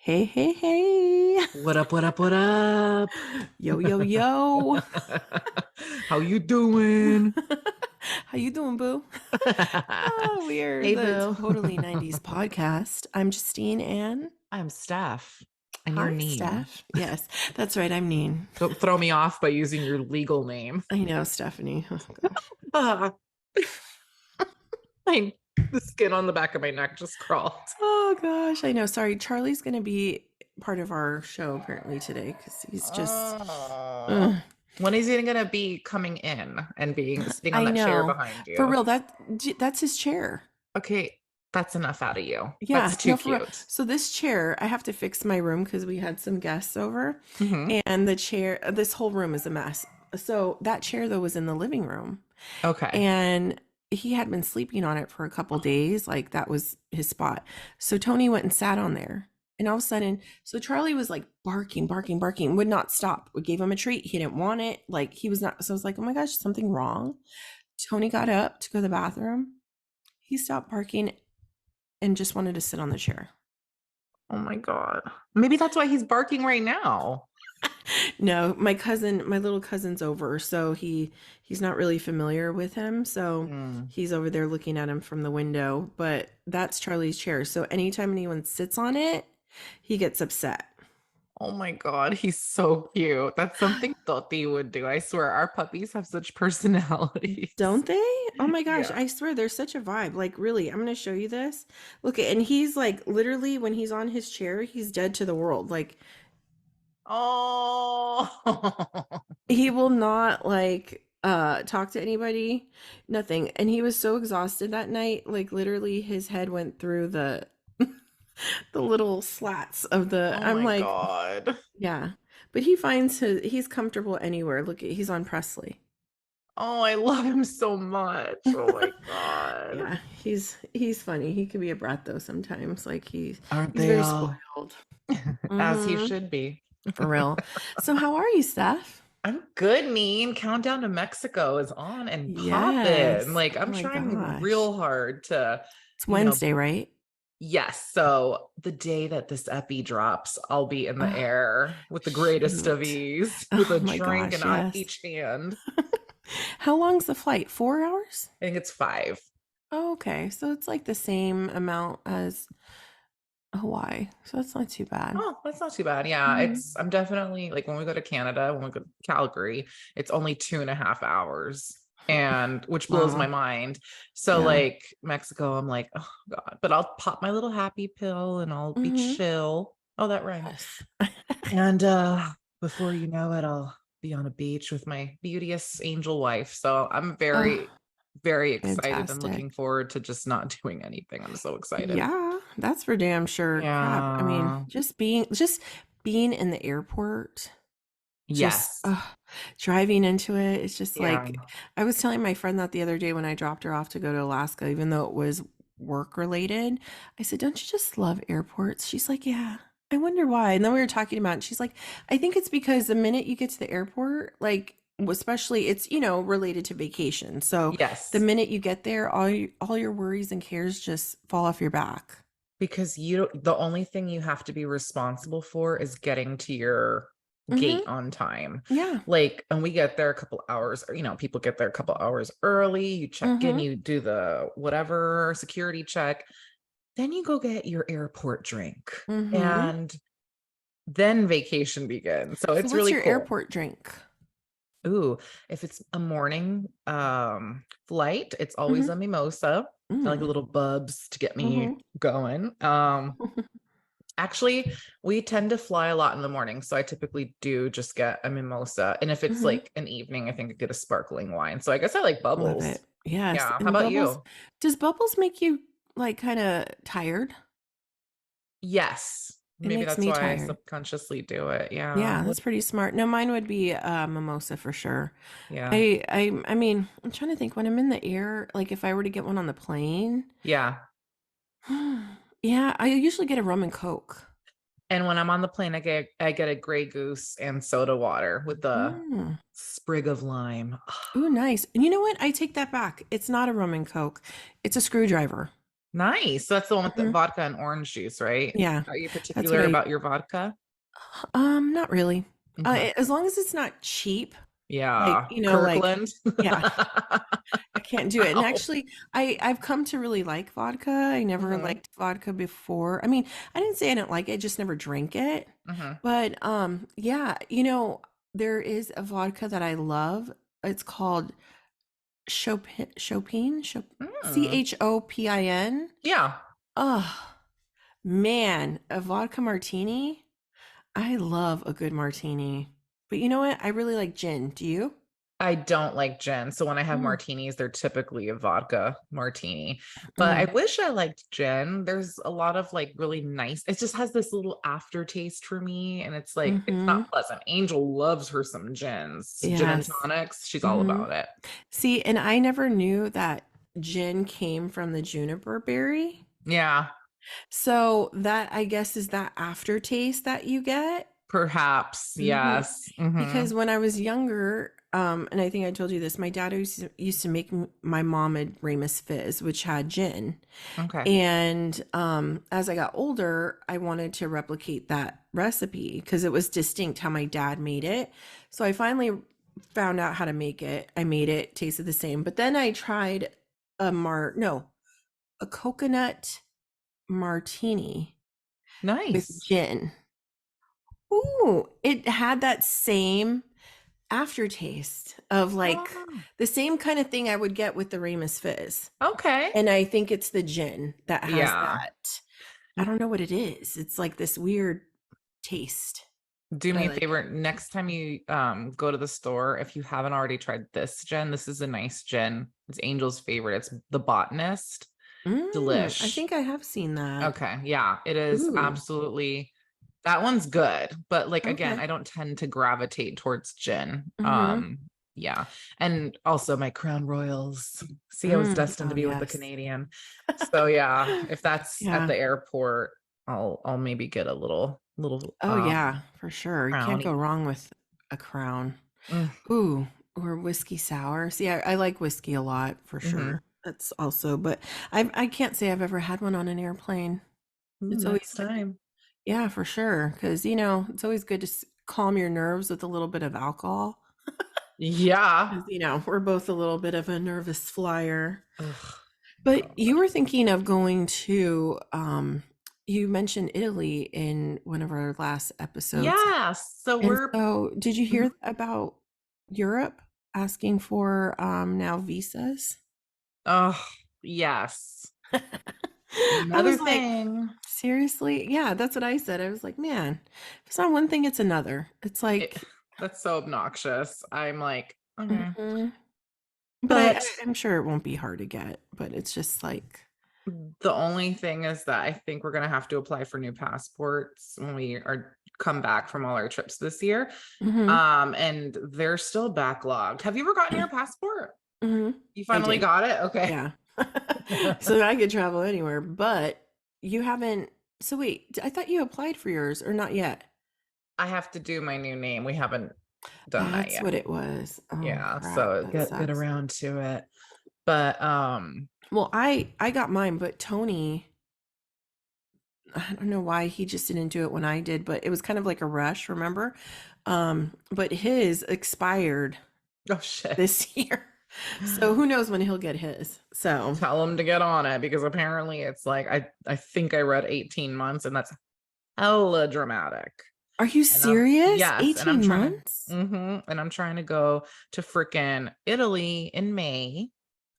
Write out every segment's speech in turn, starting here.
Hey, hey, hey. What up, what up, what up? Yo, yo, yo. How you doing? How you doing, boo? Oh, we are Hey, the Boo. Totally 90s podcast. I'm Justine Ann. I'm Steph, and you're Hi, Nin. Steph. Yes, that's right. I'm Neen. Don't throw me off by using your legal name. I know, Stephanie. Oh, gosh. Ah, I, the skin on the back of my neck just crawled. Oh, gosh. I know. Sorry. Charlie's going to be part of our show apparently today because he's just. Ah. Ugh. When is he gonna be coming in and being sitting on I that chair know. behind For you? real, that's his chair. Okay, that's enough out of you. Yeah, That's too no, for real. cute. So this chair, I have to fix my room because we had some guests over, Hmm. and the chair, this whole room is a mess. So that chair though was in the living room, Okay. and he had been sleeping on it for a couple days, like that was his spot. So Tony went and sat on there, and all of a sudden, so Charlie was like barking, barking, barking, would not stop. We gave him a treat, he didn't want it, like he was not. So I was like, oh my gosh, something wrong. Tony got up to go to the bathroom. He stopped barking and just wanted to sit on the chair. Oh my God. Maybe that's why he's barking right now. No, my little cousin's over, so he's not really familiar with him. So Mm. he's over there looking at him from the window, but that's Charlie's chair. So anytime anyone sits on it, he gets upset. Oh my God, he's so cute. That's something Toti would do. I swear, our puppies have such personalities. Don't they? Oh my gosh, Yeah. I swear they're such a vibe. Like really, I'm going to show you this. Look, and he's like literally when he's on his chair, he's dead to the world. Like Oh. he will not like talk to anybody, nothing. And he was so exhausted that night, like literally his head went through the the little slats of the Oh I'm my like, God. yeah. But he's comfortable anywhere. Look at he's on Presley. Oh, I love him so much. Oh my God. Yeah, he's funny. He can be a brat though sometimes. Like Aren't he's they very all? spoiled. As he Hmm. should be. For real. So how are you, Steph? I'm good, mean. Countdown to Mexico is on and popping. Yes. Like Oh I'm my trying gosh. real hard to, It's you know, Wednesday, right? yes. So the day that this epi drops, I'll be in the Oh, air with the greatest of shoot. ease, with Oh a my drink in gosh, yes. each hand. How long's the flight? 4 hours? I think it's 5. Oh, okay. So it's like the same amount as Hawaii. So that's not too bad. Oh, that's not too bad. Yeah, Mhm. I'm definitely like when we go to Canada, when we go to Calgary, it's only 2.5 hours. And which blows my Wow. mind. So Yeah. like Mexico, I'm like, oh God, but I'll pop my little happy pill and I'll be Hmm. chill. Oh, that rhymed. Yes. And before you know it, I'll be on a beach with my beauteous angel wife. So I'm Oh, very, very excited and fantastic. looking forward to just not doing anything. I'm so excited. Yeah, that's for damn sure. Crap. I mean, Yeah. just being in the airport, just Yes. driving into it, it's just Yeah. like I was telling my friend that the other day when I dropped her off to go to Alaska, even though it was work related. I said, "Don't you just love airports?" She's like, "Yeah." I wonder why. And then we were talking about it, and she's like, "I think it's because the minute you get to the airport, like especially it's, related to vacation. So the Yes. minute you get there, all your worries and cares just fall off your back." Because the only thing you have to be responsible for is getting to your gate Mhm. on time. Yeah. Like, and we get there a couple hours, or, people get there a couple hours early, you check in, Mhm. you do the whatever security check, then you go get your airport drink. Mhm. And then vacation begins. So So it's what's really your cool. airport drink? Ooh, if it's a morning flight, it's always Mhm. a mimosa. I like a Mm. little bubs to get me Mhm. going. Actually, we tend to fly a lot in the morning, so I typically do just get a mimosa. And if it's Mhm. like an evening, I think I get a sparkling wine. So I guess I like Love bubbles. it. Yes, Yeah. How and about bubbles you? does bubbles make you, like, kinda tired? Yes. It Maybe makes that's me why I tired. subconsciously do it. Yeah. Yeah, that's pretty smart. No, mine would be a mimosa for sure. Yeah. I mean, I'm trying to think when I'm in the air, like, if I were to get one on the plane, Yeah. yeah, I usually get a rum and coke. And when I'm on the plane, I get a Grey Goose and soda water with the Mm. sprig of lime. Ooh, nice. And you know what? I take that back. It's not a rum and coke. It's a screwdriver. Nice. So that's the one with the Mhm. vodka and orange juice, right? Yeah, Are you that's what particular I about your vodka? not really. Okay. As long as it's not cheap, like, Yeah. like Kirkland. yeah, I can't do it. And Wow. actually, I've come to really like vodka. I never Hmm. liked vodka before. I mean, I didn't say I didn't like it, I just never drank it. Hmm. But yeah, there is a vodka that I love. It's called Mm. Chopin. Yeah. Oh, man, a vodka martini. I love a good martini. But you know what? I really like gin. Do you? I don't like gin. So when I have Mm, martinis, they're typically a vodka martini. But mm, I wish I liked gin. There's a lot of like really nice, it just has this little aftertaste for me. And it's like, it's mm-hmm. not pleasant. Angel loves her some gins, gin and Yes. tonics. She's all Mm-hmm. about it. See, and I never knew that gin came from the juniper berry. Yeah, So that I guess is that aftertaste that you get. perhaps. Hmm. Yes. Hmm. Because when I was younger, and I think I told you this, my dad used to make my mom a Ramus Fizz, which had gin. Okay. And as I got older, I wanted to replicate that recipe because it was distinct how my dad made it. So I finally found out how to make it. I made it, tasted the same. But then I tried no, a coconut martini with Nice. gin. Ooh, it had that same aftertaste of like Oh, the same kind of thing I would get with the Ramus Fizz. okay. And I think it's the gin that has Yeah. that. I don't know what it is. It's like this weird taste, Do but I me a like it. favor. Next time you go to the store, if you haven't already tried this gin, this is a nice gin. It's Angel's favorite. It's the Botanist. I Delish. think I have seen that. Okay. Yeah, it is Ooh, absolutely, that one's good. But like again, okay. I don't tend to gravitate towards gin. Mm-hmm. Yeah. And also my Crown Royals. See, I was Mm. destined to Oh, be with the yes. Canadian. So yeah, if that's at Yeah. the airport, I'll maybe get a little Oh, yeah, for sure. You can't go crowny. wrong with a crown. Mm, Ooh, or whiskey sour. See, I like whiskey a lot for mhm. sure. That's also, but I can't say I've ever had one on an airplane. It's always Next good. time. Yeah, for sure. Because, it's always good to calm your nerves with a little bit of alcohol. Yeah. Because, we're both a little bit of a nervous flyer. Ugh, But you God. were thinking of going to, you mentioned Italy in one of our last episodes. Yeah. So And we're, so, did you mhm. hear about Europe asking for now visas? Oh, yes. I Another was like, thing. seriously? Yeah, that's what I said. I was like, man, if it's not one thing, it's another. It's It, like, that's so obnoxious. I'm like, okay. mhm. But But I'm sure it won't be hard to get, but it's just like, the only thing is that I think we're gonna have to apply for new passports when we are come back from all our trips this year. mhm, And they're still backlogged. Have you ever gotten your passport? mhm. You I finally did. got it? Okay. Yeah. So I could travel anywhere, but you haven't. So wait, I thought you applied for yours or not yet? I have to do my new name. We haven't done that That's yet. what it was. Oh Yeah, crap, so that get sucks. around to it. But Well, I got mine, but Tony, I don't know why he just didn't do it when I did, but it was kind of like a rush, remember? But his expired oh shit. this year. So who knows when he'll get his. So, Tell him to get on it because apparently it's like I think I read 18 months and that's hella dramatic. are you And I'm serious? yes, and I'm 18 trying to months? and I'm trying to go to freaking Italy in May.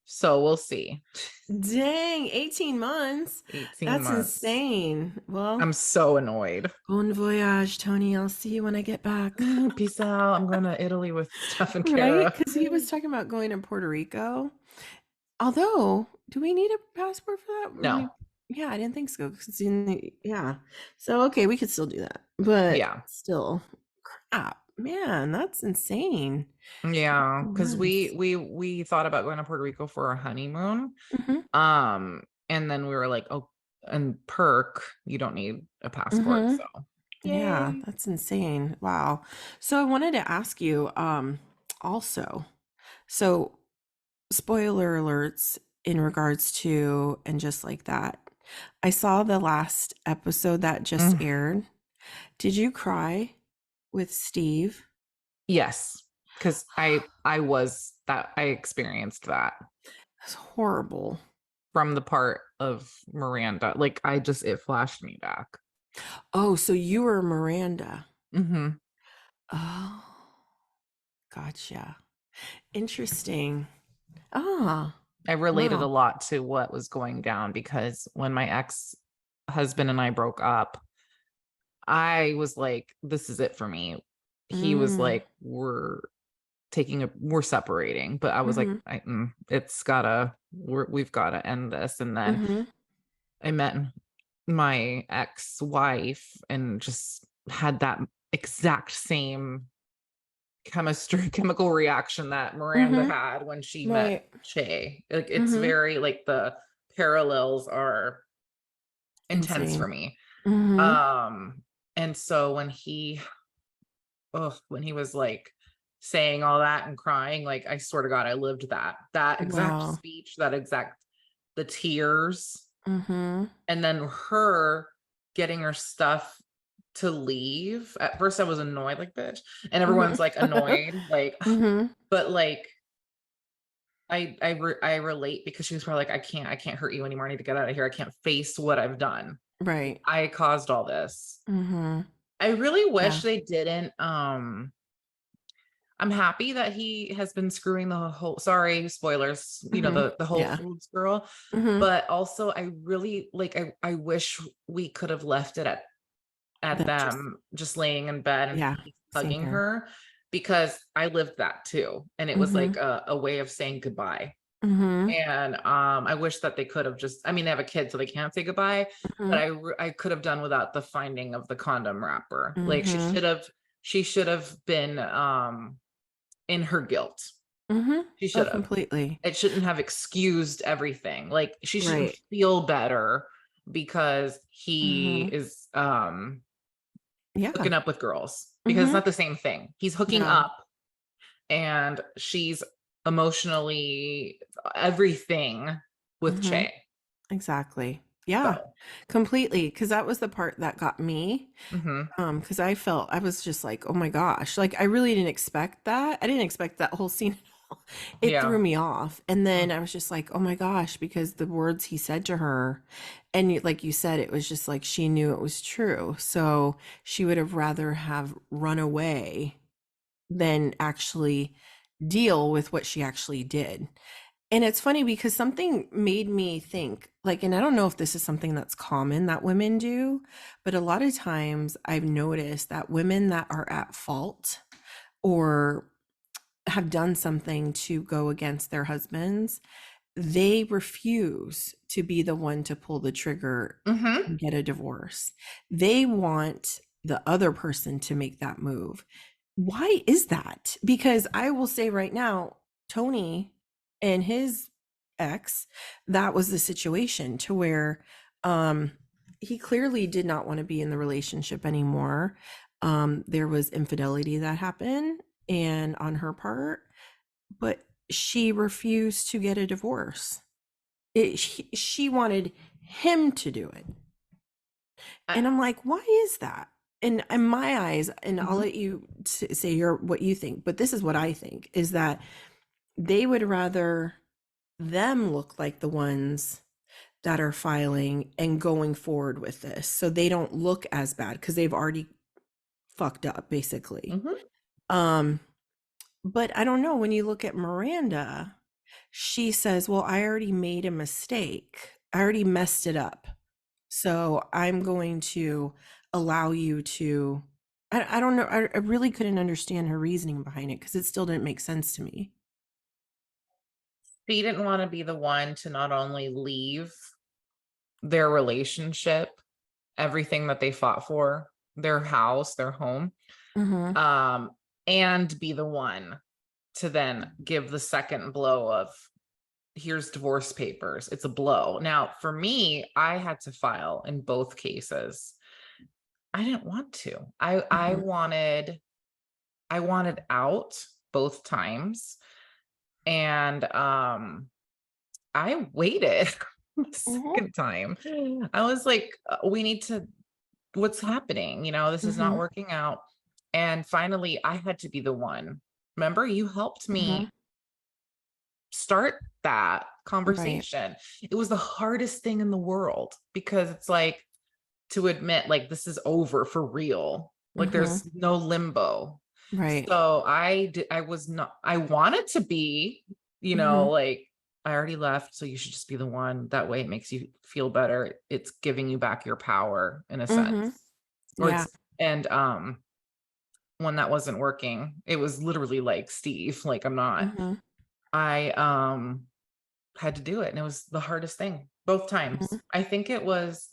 So we'll see. Dang, 18 months. 18 That's months. insane. Well, I'm so annoyed. bon voyage, Tony. I'll see you when I get back. Peace out. I'm going to Italy with Steph and Right? Kara. Because he was talking about going to Puerto Rico. Although, do we need a passport for that? No. Yeah, I didn't think so. 'Cause it's yeah. So, okay, we could still do that. But Yeah. still, crap. Man, that's insane. Yeah, 18 because months. we thought about going to Puerto Rico for our honeymoon. Hmm. And then we were like, oh, and perk, you don't need a passport. Hmm. So Yeah, yay. that's insane. Wow. So I wanted to ask you also. So spoiler alerts. in regards to and just like that. I saw the last episode that just Mm, aired. Did you cry with Steve? yes, because I experienced that That's horrible. from the part of Miranda. Like it flashed me back. Oh, so you were Miranda. Hmm. Oh, gotcha. Interesting. Ah, I related a wow. lot to what was going down because when my ex husband and I broke up, I was like, this is it for me. He was Mm, like, we're separating, but I was like, mm-hmm, we've gotta end this. And then mm-hmm, I met my ex-wife and just had that exact same chemical reaction that Miranda mm-hmm. had when she met Right. Che. Like it's Mm-hmm. very like the parallels are intense for Insane. me. Mm-hmm. Um and so when he was like saying all that and crying, like I swear to God, I lived that exact Wow. speech, that exact the tears, Mm-hmm. and then her getting her stuff to leave. At first I was annoyed, like, bitch. And everyone's like Mm-hmm. annoyed, like, Mm-hmm. but like I relate because she was probably like, I can't hurt you anymore. I need to get out of here. I can't face what I've done. Right. I caused all this. Mm-hmm. I really wish Yeah. they didn't. I'm happy that he has been screwing the whole, sorry, spoilers, Mm-hmm. the Whole Yeah. Foods girl. Mm-hmm. But also I really like I wish we could have left it at That just, them just laying in bed and yeah. he Same hugging here. her because I lived that too. And it was Mm-hmm. like a way of saying goodbye. Mm-hmm. And I wish that they could have just, I mean, they have a kid, so they can't say goodbye, but Mm-hmm. I could have done without the finding of the condom wrapper. Like Mm-hmm. she should have been in her guilt. Mm-hmm. She Oh, should have. completely. It shouldn't have excused everything. Like she shouldn't Right. feel better because he Mm-hmm. is Yeah. hooking up with girls because it's Mm-hmm. not the same thing. He's hooking No. up and she's emotionally everything with Mm-hmm. Che. Exactly. Yeah. So, Completely. Because that was the part that got me. mhm. Because I felt I was just like, oh my gosh, like I really didn't expect that. I didn't expect that whole scene at all. It threw Yeah. me off. And then Mm, I was just like, oh my gosh, because the words he said to her, and like you said, it was just like she knew it was true. So she would have rather have run away than actually deal with what she actually did. And it's funny because something made me think, like, and I don't know if this is something that's common that women do, but a lot of times I've noticed that women that are at fault or have done something to go against their husbands, they refuse to be the one to pull the trigger mhm. and get a divorce. They want the other person to make that move. Why is that? Because I will say right now, Tony and his ex, that was the situation to where um he clearly did not want to be in the relationship anymore. There was infidelity that happened and on her part, but she refused to get a divorce. She wanted him to do it. I And I'm like, why is that? And in my eyes, and I'll mhm. let you say your what you think, but this is what I think is that they would rather them look like the ones that are filing and going forward with this so they don't look as bad because they've already fucked up basically. Mhm. Um but I don't know, when you look at Miranda, she says, "Well, I already made a mistake. I already messed it up. So I'm going to allow you to." I don't know. I really couldn't understand her reasoning behind it because it still didn't make sense to me. She didn't wanna be the one to not only leave their relationship, everything that they fought for, their house, their home, Mm-hmm. um, and be the one to then give the second blow of, "Here's divorce papers." It's a blow. Now, for me, I had to file in both cases. I didn't want to. Mm-hmm. I wanted out both times, and, I waited the Mhm. second time. I was like, we need to, what's happening? This is not Mhm. working out. And finally, I had to be the one. Remember, you helped me Mhm. start that Right. conversation. It was the hardest thing in the world because it's like to admit, like, this is over for real. Like, Mhm. there's no limbo. Right. So I was not, I wanted to be, Mhm. like, I already left, so you should just be the one. That way it makes you feel better. It's giving you back your power in a sense. Mhm. Or Yeah. it's and when that wasn't working, it was literally like, Steve, like, I'm not. Mhm. I had to do it and it was the hardest thing both times. Mhm. I think it was,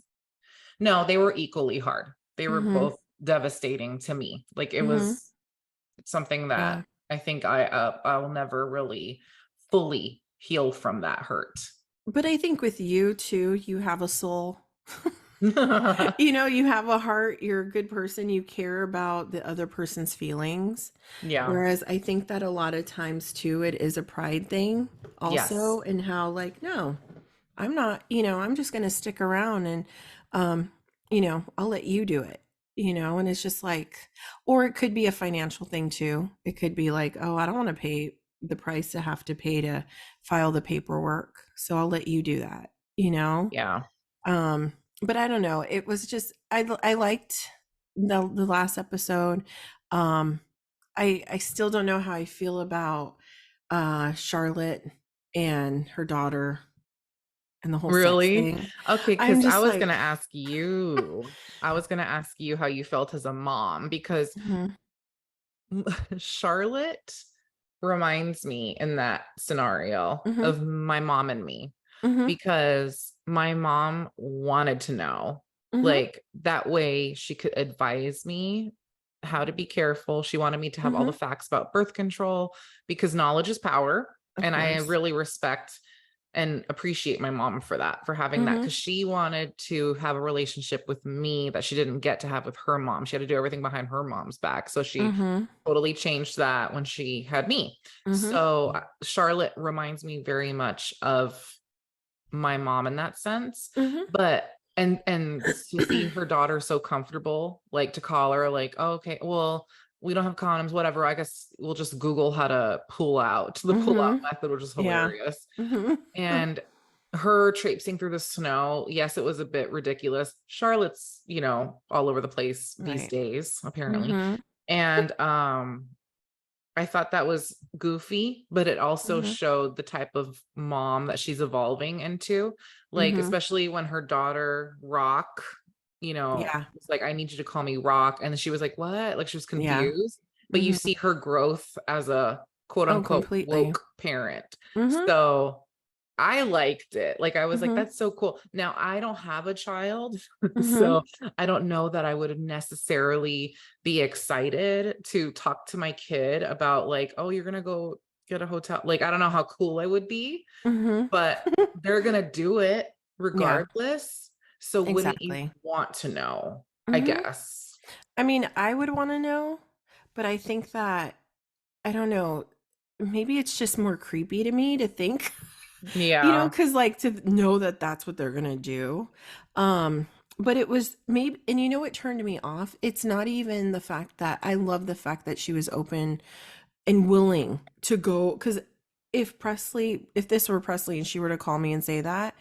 no, they were equally hard. They were Mhm. both devastating to me. Like, it Mhm. was something that Yeah. I think I will never really fully heal from that hurt. But I think with you too, you have a soul. You have a heart, you're a good person, you care about the other person's feelings. Yeah. Whereas I think that a lot of times too, it is a pride thing Yes. also, and how like, no, I'm not, I'm just going to stick around and, um, I'll let you do it, and it's just like, or it could be a financial thing too. It could be like, oh, I don't want to pay the price to have to pay to file the paperwork. So I'll let you do that, you know? Yeah. Um, but I don't know. It was just I liked the last episode. Um, I still don't know how I feel about Charlotte and her daughter and the whole sex Really? thing. Okay, I'm because I just was like, gonna ask you. I was gonna ask you how you felt as a mom because mhm, Charlotte reminds me in that scenario mhm, of my mom and me mhm, because my mom wanted to know. mhm, Like, that way she could advise me how to be careful. She wanted me to have all the mhm. facts about birth control because knowledge is power. Of And I course. really respect and appreciate my mom for that, for having that, Mhm, because she wanted to have a relationship with me that she didn't get to have with her mom. She had to do everything behind her mom's back. So she mhm, totally changed that when she had me. mhm, So Charlotte reminds me very much of my mom in that sense. mhm. But and to see her daughter so comfortable, like, to call her like, oh, okay, well, we don't have condoms, whatever. I guess we'll just Google how to pull out. The pull out Mhm. method, which is Yeah. hilarious. Mhm. And her traipsing through the snow, yes, it was a bit ridiculous. Charlotte's, all over the place these Right. days, apparently. Mhm. And I thought that was goofy, but it also Mhm. showed the type of mom that she's evolving into. Like, Mhm. especially when her daughter, Rock, Yeah. was like, I need you to call me Rock. And then she was like, what? Like, she was Yeah. confused. But you Mhm. see her growth as a quote Oh, unquote completely. woke parent. Mhm. So I liked it. Like, I was like, Mhm. that's so cool. Now, I don't have a child, Mhm. so I don't know that I would necessarily be excited to talk to my kid about, like, oh, you're gonna go get a hotel. Like, I don't know how cool I would be, Mhm. but they're gonna do it Yeah, regardless. So wouldn't you exactly. want to know? I Mhm. guess. I mean, I would wanna know, but I think that I don't know, maybe it's just more creepy to me to think, Yeah, because like, to know that that's what they're gonna do. Um, but it was maybe and what turned me off? It's not even the fact that I love the fact that she was open and willing to go. Because if this were Presley and she were to call me and say that,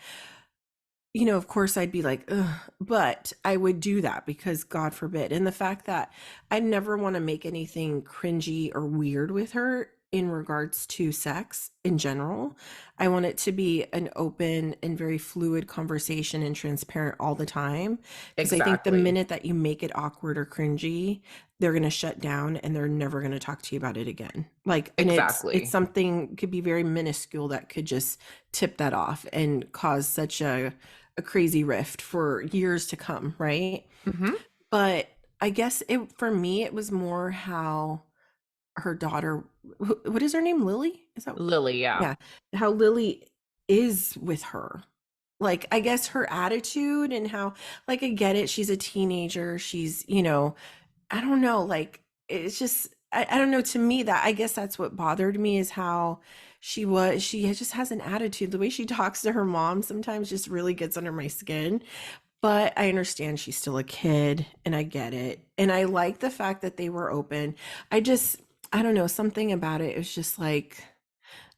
of course I'd be like, ugh, but I would do that because God forbid. And the fact that I never want to make anything cringy or weird with her in regards to sex in general. I want it to be an open and very fluid conversation and transparent all the time. Because I think the exactly. minute that you make it awkward or cringy, they're going to shut down and they're never going to talk to you about it again. Like, and it's Exactly. something could be very minuscule that could just tip that off and cause such a crazy rift for years to come, right? Hmm. But I guess for me it was more how her daughter, what is her name, Lily? Is that, Lily, yeah. yeah, how Lily is with her. Like, I guess her attitude and how, like, I get it, she's a teenager, she's, I don't know, like, it's just I don't know, to me that I guess that's what bothered me is how she just has an attitude. The way she talks to her mom sometimes just really gets under my skin. But I understand she's still a kid and I get it. And I like the fact that they were open. I just, I don't know, something about it. It was just like,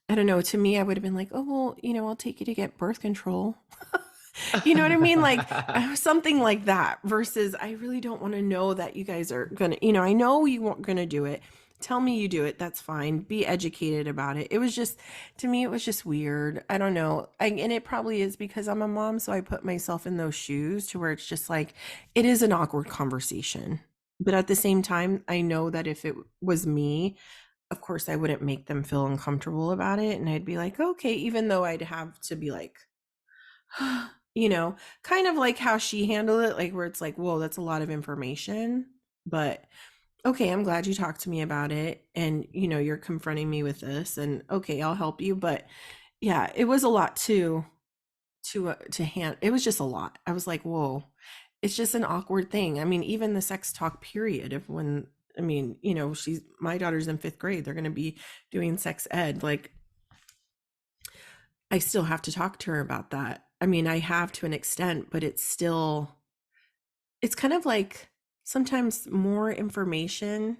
I don't know, to me, I would have been like, oh, well, I'll take you to get birth control. You know what I mean? Like something like that versus I really don't want to know that you guys are going to, I know you weren't going to do it. Tell me you do it. That's fine. Be educated about it. It was just, to me, it was just weird. I don't know. And it probably is because I'm a mom. So I put myself in those shoes to where it's just like, it is an awkward conversation. But at the same time, I know that if it was me, of course, I wouldn't make them feel uncomfortable about it. And I'd be like, okay, even though I'd have to be like, kind of like how she handled it, like where it's like, whoa, that's a lot of information. But okay, I'm glad you talked to me about it. And, you're confronting me with this. And okay, I'll help you. But yeah, it was a lot to hand. It was just a lot. I was like, whoa, it's just an awkward thing. I mean, even the sex talk period of when, I mean, my daughter's in 5th grade. They're going to be doing sex ed. Like, I still have to talk to her about that. I mean, I have to an extent, but it's kind of like sometimes more information,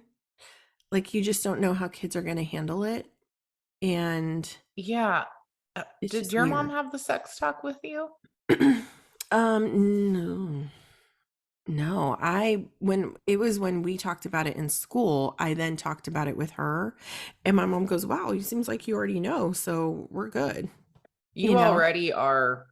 like you just don't know how kids are going to handle it. And Yeah. it's Did just your mom weird. have the sex talk with you? No, no, when we talked about it in school, I then talked about it with her and my mom goes, wow, it seems like you already know. So we're good, you You know? already are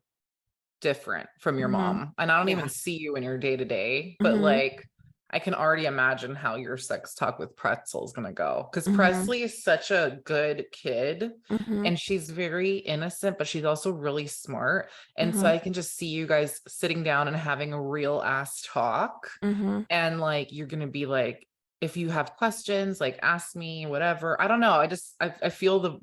different from your Hmm. mom. And I don't even Yeah. see you in your day to day, but Hmm. like I can already imagine how your sex talk with Pretzel is going to go. Because Hmm. Presley is such a good kid Hmm. and she's very innocent, but she's also really smart. And so Hmm. I can just see you guys sitting down and having a real ass talk. Hmm. And like, you're going to be like, if you have questions, like ask me, whatever. I don't know. I feel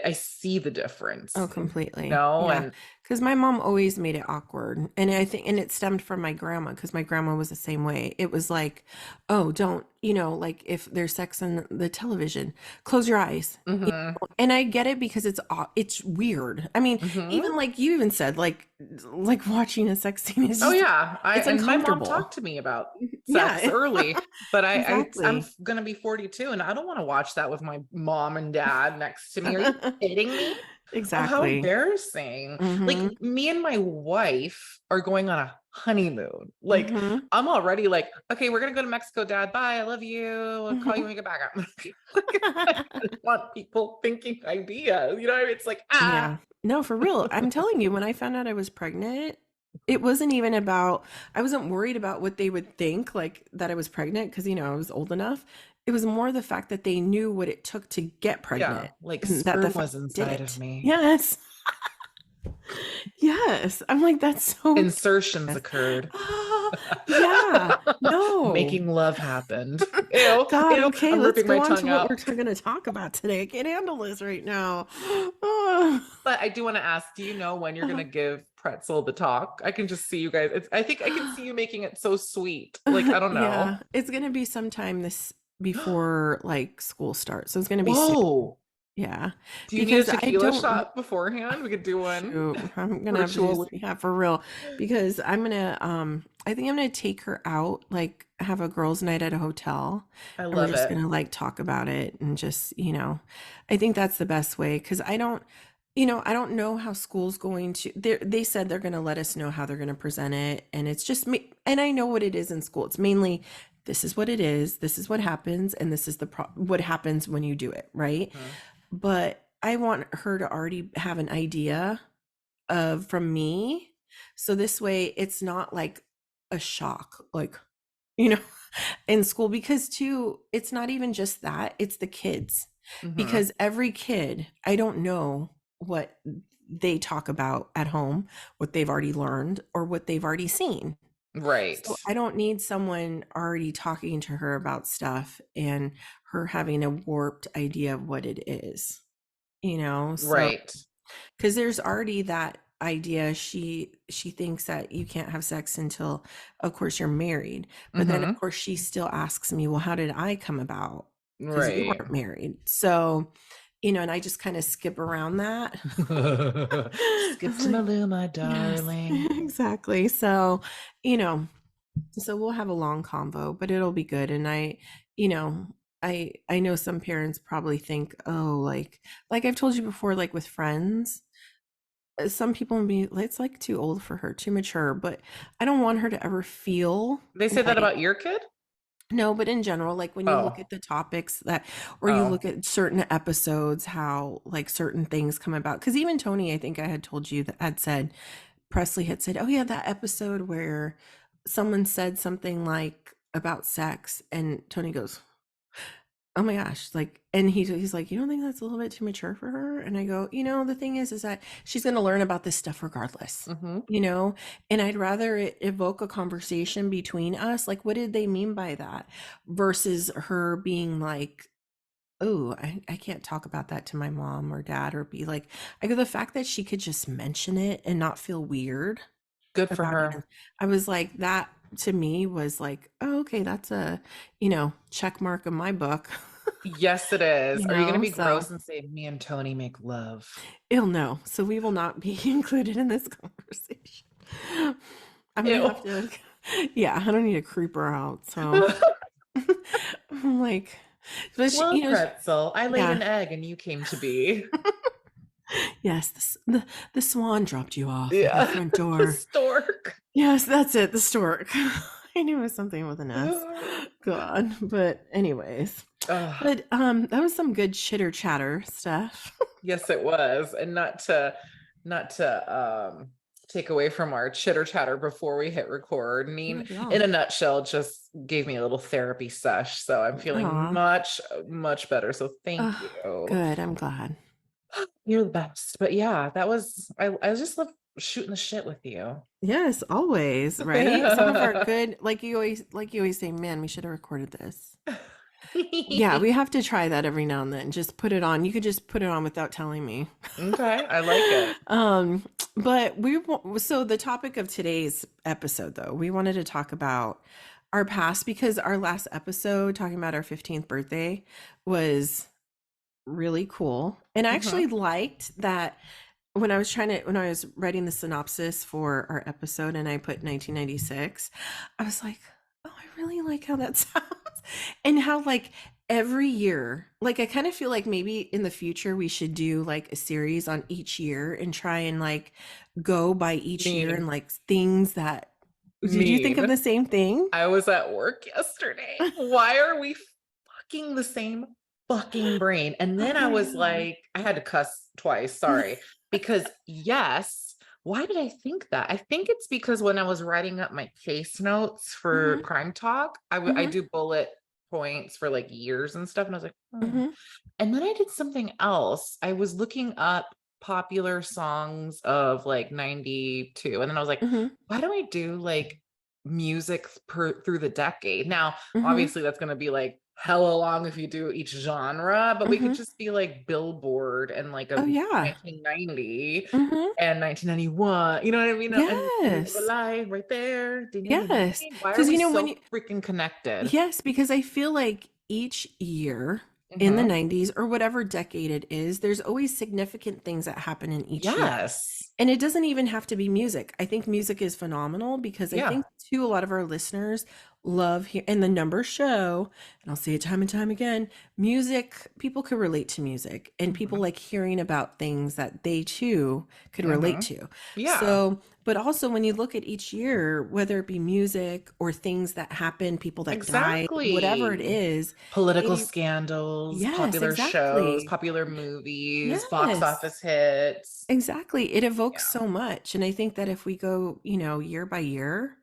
I see the Oh, difference, completely. Yeah. and Because my mom always made it awkward. And I think, and it stemmed from my grandma, because my grandma was the same way. It was like, oh, don't, like if there's sex on the television, close your eyes. mhm, And I get it because it's weird. I mean, mhm. even like you even said, like watching a sex scene is Oh just, yeah, I it's and my mom uncomfortable. talked to me about sex Yeah, early, but I'm exactly. gonna be 42 and I don't want to watch that with my mom and dad next to me. Are you kidding me? Oh, how Exactly. embarrassing. Like Mm-hmm. me and my wife are going on a honeymoon. Like Mm-hmm. I'm already like, okay, we're gonna go to Mexico, Dad. Bye. I love you. I'll call you when Mm-hmm. we get back. I don't want people thinking ideas. It's like, ah, Yeah. No, for real. I'm telling you, when I found out I was pregnant, it wasn't even about, I wasn't worried about what they would think, like that I was pregnant, because, I was old enough. It was more the fact that they knew what it took to get yeah, pregnant, like and that the sperm fact was I did inside of it. me. Yes. Yes. I'm like, that's so Insertions yes. occurred. Ah, yeah. No. Making love happened. Ew, God, ew, okay, I'm let's ripping go my on to tongue what we're out. going to talk about today. I can't handle this right now. Ah. But I do want to ask, do you know when you're going to give Pretzel the talk? I can just see you guys. I think I can see you making it so sweet. Like, I don't know. Yeah, it's gonna be sometime this before like school starts. So it's gonna be soon. Whoa. Yeah. Do you need a Because I tequila don't shot beforehand? We could do one shoot, I'm gonna have to just, virtually. yeah, for real. Because I think I'm gonna take her out, like have a girls' night at a hotel, I and we're love just it. gonna like talk about it and just, I think that's the best way because I don't know how school's going to, they said they're gonna let us know how they're gonna present it. And it's just me, and I know what it is in school. It's mainly this is what it is, this is what happens, and this is what happens when you do it, right? Mhm. But I want her to already have an idea of from me. So this way it's not like a shock, like, you know, in school, because too, it's not even just that, it's the kids. Mhm. Because every kid, I don't know what they talk about at home, what they've already learned or what they've already seen. Right. So I don't need someone already talking to her about stuff and her having a warped idea of what it is, So Right. because there's already that idea. She thinks that you can't have sex until, of course, you're married. But then, of Mm-hmm. course, she still asks me, well, how did I come about? Because you Right. weren't married. So, and I just kind of skip around that. Skip I'm to my like, loo, my yes, darling. exactly. So, you know, so we'll have a long convo, but it'll be good. And you know, I know some parents probably think, oh, like I've told you before, like with friends, some people will be it's like too old for her, too mature, but I don't want her to ever feel They say that like, about your kid? no, but in general, like when you look Oh, at the topics that, or you look oh. at certain episodes, how like certain things come about. Because even Tony, I think I had told you that had said, Presley had said, oh yeah, that episode where someone said something like about sex, and Tony goes, oh my gosh, like, and he's like, you don't think that's a little bit too mature for her? And I go, the thing is that she's going to learn about this stuff regardless, Mm-hmm. and I'd rather it evoke a conversation between us, like, what did they mean by that, versus her being like, oh, I can't talk about that to my mom or dad, or be like, I go, the fact that she could just mention it and not feel weird Good for about her. even, I was like, that to me was like, oh, okay, that's a, check mark in my book. Yes, it is. Are you going to be So gross and say, me and Tony make love? he'll know. So we will not be included in this conversation. I'm gonna have Ew. to, yeah, I don't need to creep her out. So I'm like, but Well, pretzel, I laid yeah, an egg and you came to be. yes, the swan dropped you off at your Yeah. front The door. stork. Yes, that's it, the stork. I knew it was something with an S. God, but anyways, Ugh. but that was some good chitter chatter stuff. Yes, it was. And not to take away from our chitter chatter before we hit record. Neen, Not at all. in a nutshell, just gave me a little therapy sesh. So I'm feeling Aw. much, much better. So thank Oh, you. good. I'm glad. You're the best. But yeah, I just love shooting the shit with you. Yes, always, right? Some of our good, like you always say, man, we should have recorded this. Yeah, we have to try that every now and then. Just put it on. You could just put it on without telling me. Okay, I like it. um, but so the topic of today's episode, though, we wanted to talk about our past, because our last episode talking about our 15th birthday was really cool. And I actually Mhm. liked that when I was writing the synopsis for our episode and I put 1996, I was like, oh, I really like how that sounds. And how, like, every year, like, I kind of feel like maybe in the future we should do like a series on each year and try and like go by each year and Mean, like things that, did you think of mean. the same thing? I was at work yesterday. Why are we fucking the same fucking brain? And then I Oh was my like, I had to cuss twice, God. sorry. Because yes, why did I think that? I think it's because when I was writing up my case notes for Hmm. Crime Talk, I Hmm. do bullet points for like years and stuff. And I was like, Hmm. and then I did something else. I was looking up popular songs of like 92. And then I was like, Hmm. why don't I do like music through the decade? Now, Hmm. obviously, that's going to be like hella long if you do each genre, but we could Hmm. just be like Billboard and like a Oh yeah. 1990 Hmm. and 1991. You know what I mean? And End of a Yes. Life right there. Ding, ding, ding, ding, Yes. ding. Why are Because we when so you, freaking connected? yes, because I feel like each year in the Hmm. 90s or whatever decade it is, there's always significant things that happen in each year. Yes. And it doesn't even have to be music. I think music is phenomenal, because I Yeah. think too a lot of our listeners love hear, and the numbers show, and I'll say it time and time again, music, people could relate to music, and people Hmm. like hearing about things that they too could relate Hmm. to. Yeah, So, but also when you look at each year, whether it be music or things that happen, people that died, whatever it exactly. is, Political it, scandals, yes, popular shows, exactly. popular movies, box Yes. office hits. Exactly. It evokes Yeah. so much. And I think that if we go, year by year,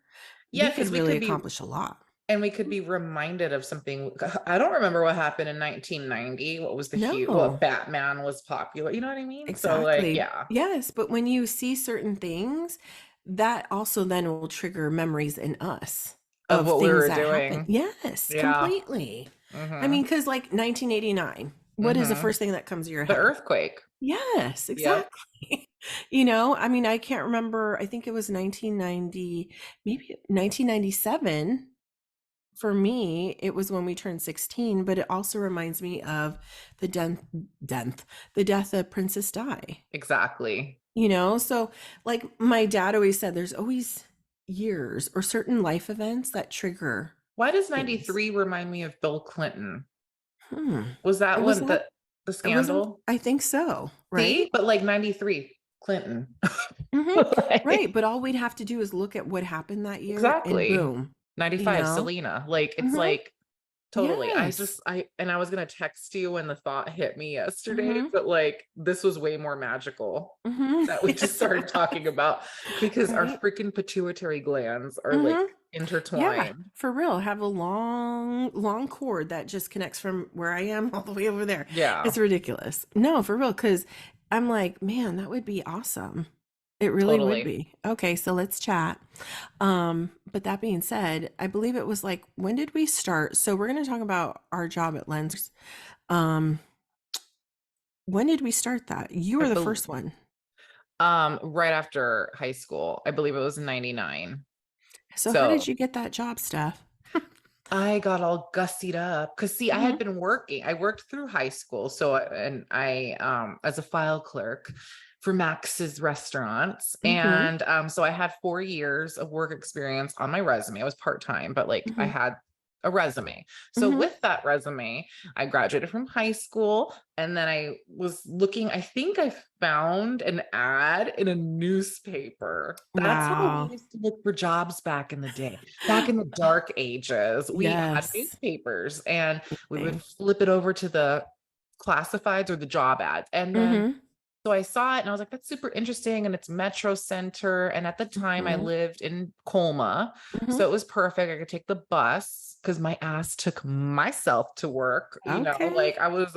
Yeah, we could because we really could be accomplish a lot. and we could be reminded of something. I don't remember what happened in 1990. What was the huge what No, Batman was popular. You know what I mean? So like, exactly. yeah, Yes. But when you see certain things, that also then will trigger memories in us of of what we things were that happen. doing. Yes, Yeah. completely. I Hmm. mean, because like 1989, what is the Hmm. first thing that comes to your The head? earthquake. Yes, Yep. exactly. You know, I mean, I can't remember, I think it was 1990, maybe 1997. For me, it was when we turned 16, but it also reminds me of the death, the death of Princess Di. Exactly. You know, so like my dad always said, there's always years or certain life events that trigger Why does things. 93 remind me of Bill Clinton? Hmm. Was It that was when that, the it wasn't, scandal? I think so, See? right? But like 93, Clinton. Hmm. Right. Like, But all we'd have to do is look at what happened that year and exactly. boom, you 95, know? Selena. Like, it's Hmm. like totally. Yes. I was gonna text you when the thought hit me yesterday, Hmm. but like this was way more magical Hmm. that we just started talking about because our Right. freaking pituitary glands are like Hmm. Yeah, intertwined. for real. Have a long, long cord that just connects from where I am all the way over there. Yeah, It's ridiculous. No, for real, because I'm like, man, that would be awesome. It really would totally. be. Okay, so let's chat. But that being said, I believe it was like, when did we start? So we're going to talk about our job at Lens. Um, when did we start that? You I were the bel first one. right after high school. I believe it was 99. So how did So you get that job, Steph? I got all gussied up because see, I Hmm. had been working. I worked through high school, and I as a file clerk for Max's restaurants, Hmm. and so I had 4 years of work experience on my resume. I was part time, but like I Hmm. had a resume. So Hmm. with that resume, I graduated from high school, and then I was looking. I think I found an ad in a newspaper. That's how we Wow. used to look for jobs back in the day. Back in the dark ages, we had Yes. newspapers and we would Same. flip it over to the classifieds or the job ads. And then Mhm. so I saw it and I was like, that's super interesting. And it's Metro Center. And at the time I Mhm. lived in Colma. Mhm. So it was perfect. I could take the bus because my ass took myself to work. Okay. Like I was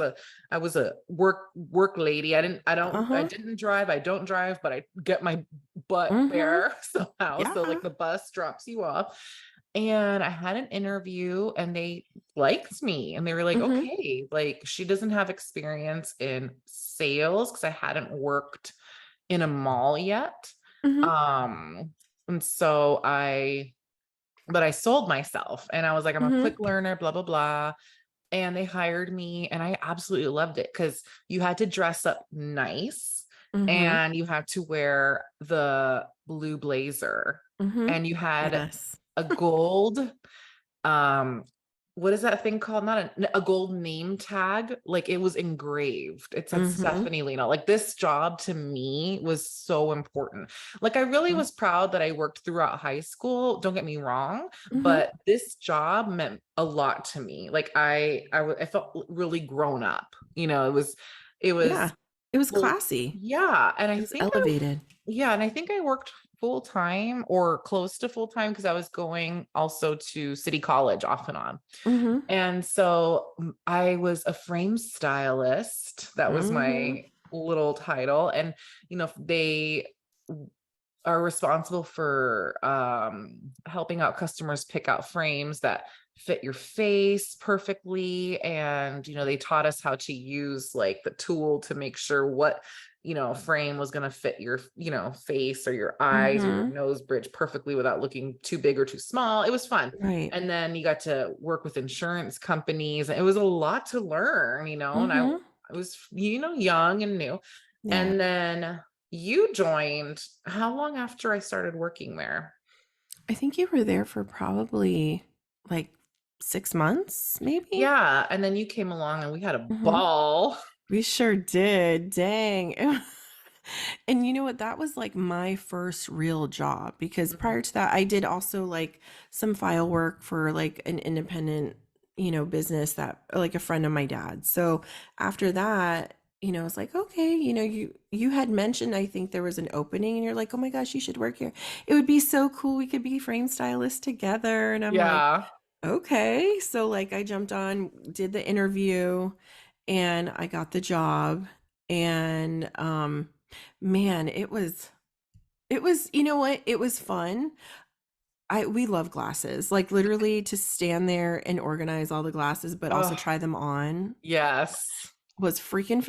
a work lady. I Uh-huh. didn't drive. I don't drive, but I get my butt Mhm. there somehow. So Yeah. like the bus drops you off. And I had an interview and they liked me and they were like, Mhm. okay, like she doesn't have experience in sales because I hadn't worked in a mall yet. Mhm. Um, and so but I sold myself and I was like, I'm a quick Mhm. learner, blah, blah, blah. And they hired me and I absolutely loved it because you had to dress up nice Mhm. and you had to wear the blue blazer Mhm. and you had Yes. a gold um what is that thing called? Not a gold name tag. Like it was engraved. It said Mhm. Stephanie Lena. Like this job to me was so important. Like I really Mhm. was proud that I worked throughout high school. Don't get me wrong, Mhm. but this job meant a lot to me. Like I felt really grown up. It Yeah. was It was well, classy. yeah, and It was elevated. I think I worked full time or close to full time because I was going also to City College off and on. Mhm. And so I was a frame stylist. That was Mhm. my little title. And, they are responsible for helping out customers pick out frames that fit your face perfectly. And, they taught us how to use like the tool to make sure what, frame was going to fit your, face or your eyes or your Mhm. nose bridge perfectly without looking too big or too small. It was fun. Right. And then you got to work with insurance companies. It was a lot to learn, and Mhm. I was, young and new. Yeah. And then you joined how long after I started working there? I think you were there for probably like 6 months, maybe? Yeah, and then you came along and we had a Mhm. ball. We sure did. Dang. And you know what? That was like my first real job because Mhm. prior to that, I did also like some file work for like an independent, business that like a friend of my dad's. So after that, it's like, okay, you had mentioned I think there was an opening and you're like, "Oh my gosh, you should work here. It would be so cool. We could be frame stylists together." And I'm like, Yeah. "Okay." So like I jumped on, did the interview, and I got the job. And man, it was, you know what? It was fun. We love glasses. Like literally to stand there and organize all the glasses, but also Oh, try them on. yes. was freaking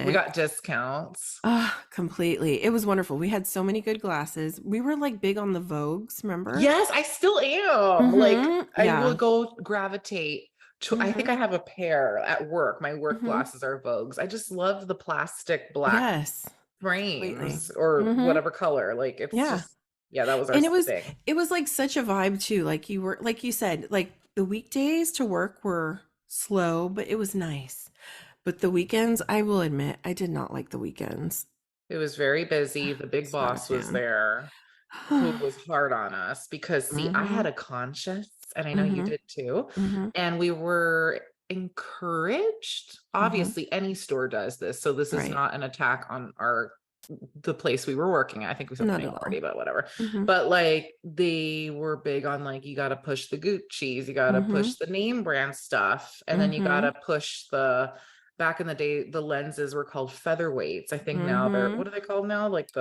We got fantastic. discounts. Ah, completely. It was wonderful. We had so many good glasses. We were like big on the Vogues, remember? Yes, I still am. Like, Mm-hmm. I will Yeah. go gravitate to, I think Mm-hmm. I have a pair at work. My work Mm-hmm. glasses are Vogues. I just love the plastic black Yes, completely. frames or Mm-hmm. whatever color. Like, it's Yeah. just, yeah, that was our And thing. it was like such a vibe too. Like you were like you said, like the weekdays to work were slow, but it was nice. But the weekends, I will admit, I did not like the weekends. It was very busy. The big It's not a boss was fan. there, who was hard on us because, see, I had Mm-hmm. a conscience, and I know you Mm-hmm. did too. Mm-hmm. And we were encouraged. Mm-hmm. Obviously, any store does this. So this is Right. not an attack on the place we were working at. I think we said the Not name at all. already, but whatever. Mm-hmm. But like they were big on like you gotta push the Gucci's, you gotta Mm-hmm. push the name brand stuff, and then you Mm-hmm. gotta push the back in the day, the lenses were called featherweights. I think now they're, Mm-hmm. what are they called now? Like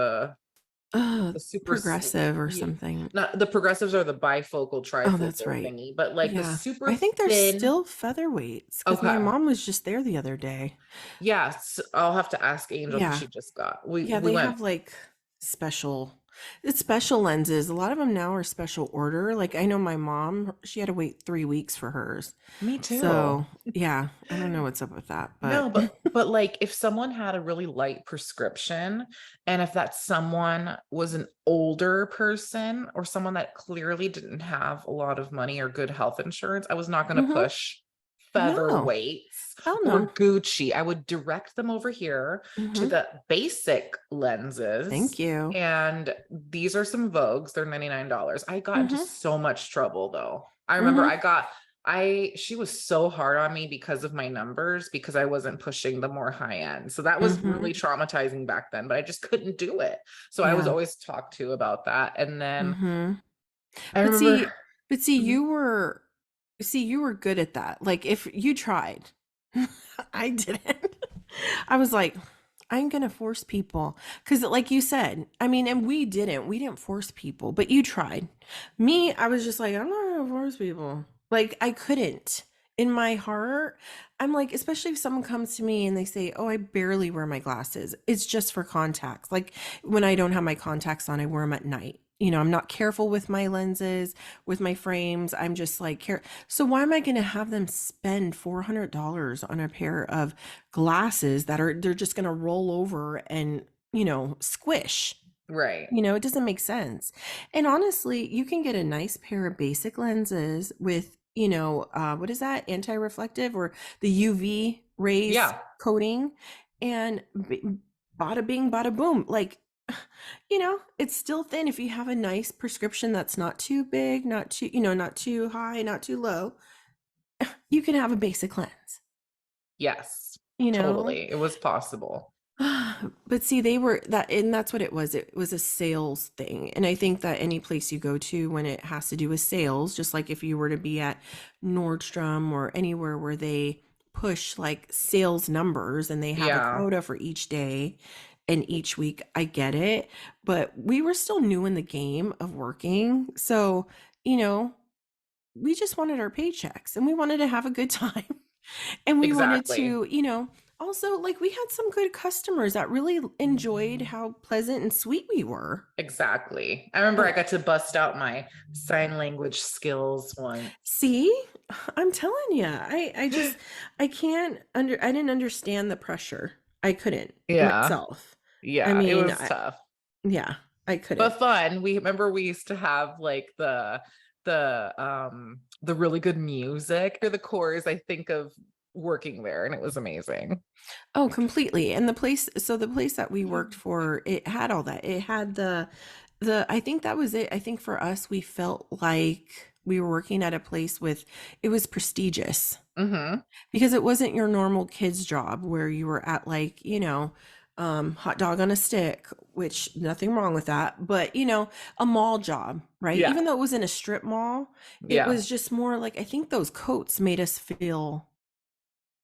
Oh, the super progressive or yeah, something. not the progressives are the bifocal Oh, that's trifocal right. thingy, but like the Yeah. super I think they're thin. still featherweights because my Okay. mom was just there the other day. Yes, I'll have to ask Angel because Yeah. she just got, Yeah, we they went. have like special it's special lenses. A lot of them now are special order. Like I know my mom, she had to wait 3 weeks for hers. Me too. So yeah, I don't know what's up with that, No, but but like if someone had a really light prescription, and if that someone was an older person or someone that clearly didn't have a lot of money or good health insurance, I was not going to hmm push no, featherweights hell or no. Gucci. I would direct them over here to hmm the basic lenses. Thank you. And these are some Vogues. They're $99. I got into hmm so much trouble though. I remember hmm she was so hard on me because of my numbers because I wasn't pushing the more high end. So that was hmm really traumatizing back then, but I just couldn't do it. So I was Yeah. always talked to about that. And then hmm I But remember, see, mhm, you were good at that. Like if you tried, I didn't. I was like, I'm gonna force people because, like you said, I mean, and we didn't force people, but you tried. Me, I was just like, I'm not gonna force people. Like I couldn't. In my heart, I'm like, especially if someone comes to me and they say, "Oh, I barely wear my glasses. It's just for contacts." Like when I don't have my contacts on, I wear them at night. You know, I'm not careful with my lenses, with my frames. I'm just like, care. So why am I going to have them spend $400 on a pair of glasses that are they're just going to roll over and, squish? right. It doesn't make sense. And honestly, you can get a nice pair of basic lenses with, what is that? Anti-reflective or the UV rays Yeah, coating and bada bing, bada boom. Like, it's still thin if you have a nice prescription that's not too big, not too, not too high, not too low. You can have a basic lens, yes, you know? totally. It was possible. But see, they were that, and that's what it was. It was a sales thing. And I think that any place you go to when it has to do with sales, just like if you were to be at Nordstrom or anywhere where they push like sales numbers and they have a Yeah, quota for each day and each week, I get it. But we were still new in the game of working. So, you know, we just wanted our paychecks and we wanted to have a good time. And we wanted exactly. to, also like we had some good customers that really enjoyed how pleasant and sweet we were. Exactly. I remember I And got to bust out my sign language skills once. see, I'm telling you, I just I didn't understand the pressure. I couldn't Yeah. myself. I Yeah, it mean, was tough. yeah, I But couldn't. fun. We remember we used to have like the really good music or the chorus. I think of working there, and it was amazing. Oh, completely. And the place that we worked for, it had all that. It had I think that was it. I think for us, we felt like we were working at a place it was prestigious Hmm. because it wasn't your normal kid's job where you were at like, hot dog on a stick, which nothing wrong with that, but a mall job, right? Yeah. Even though it was in a strip mall, it Yeah. was just more like, I think those coats made us feel,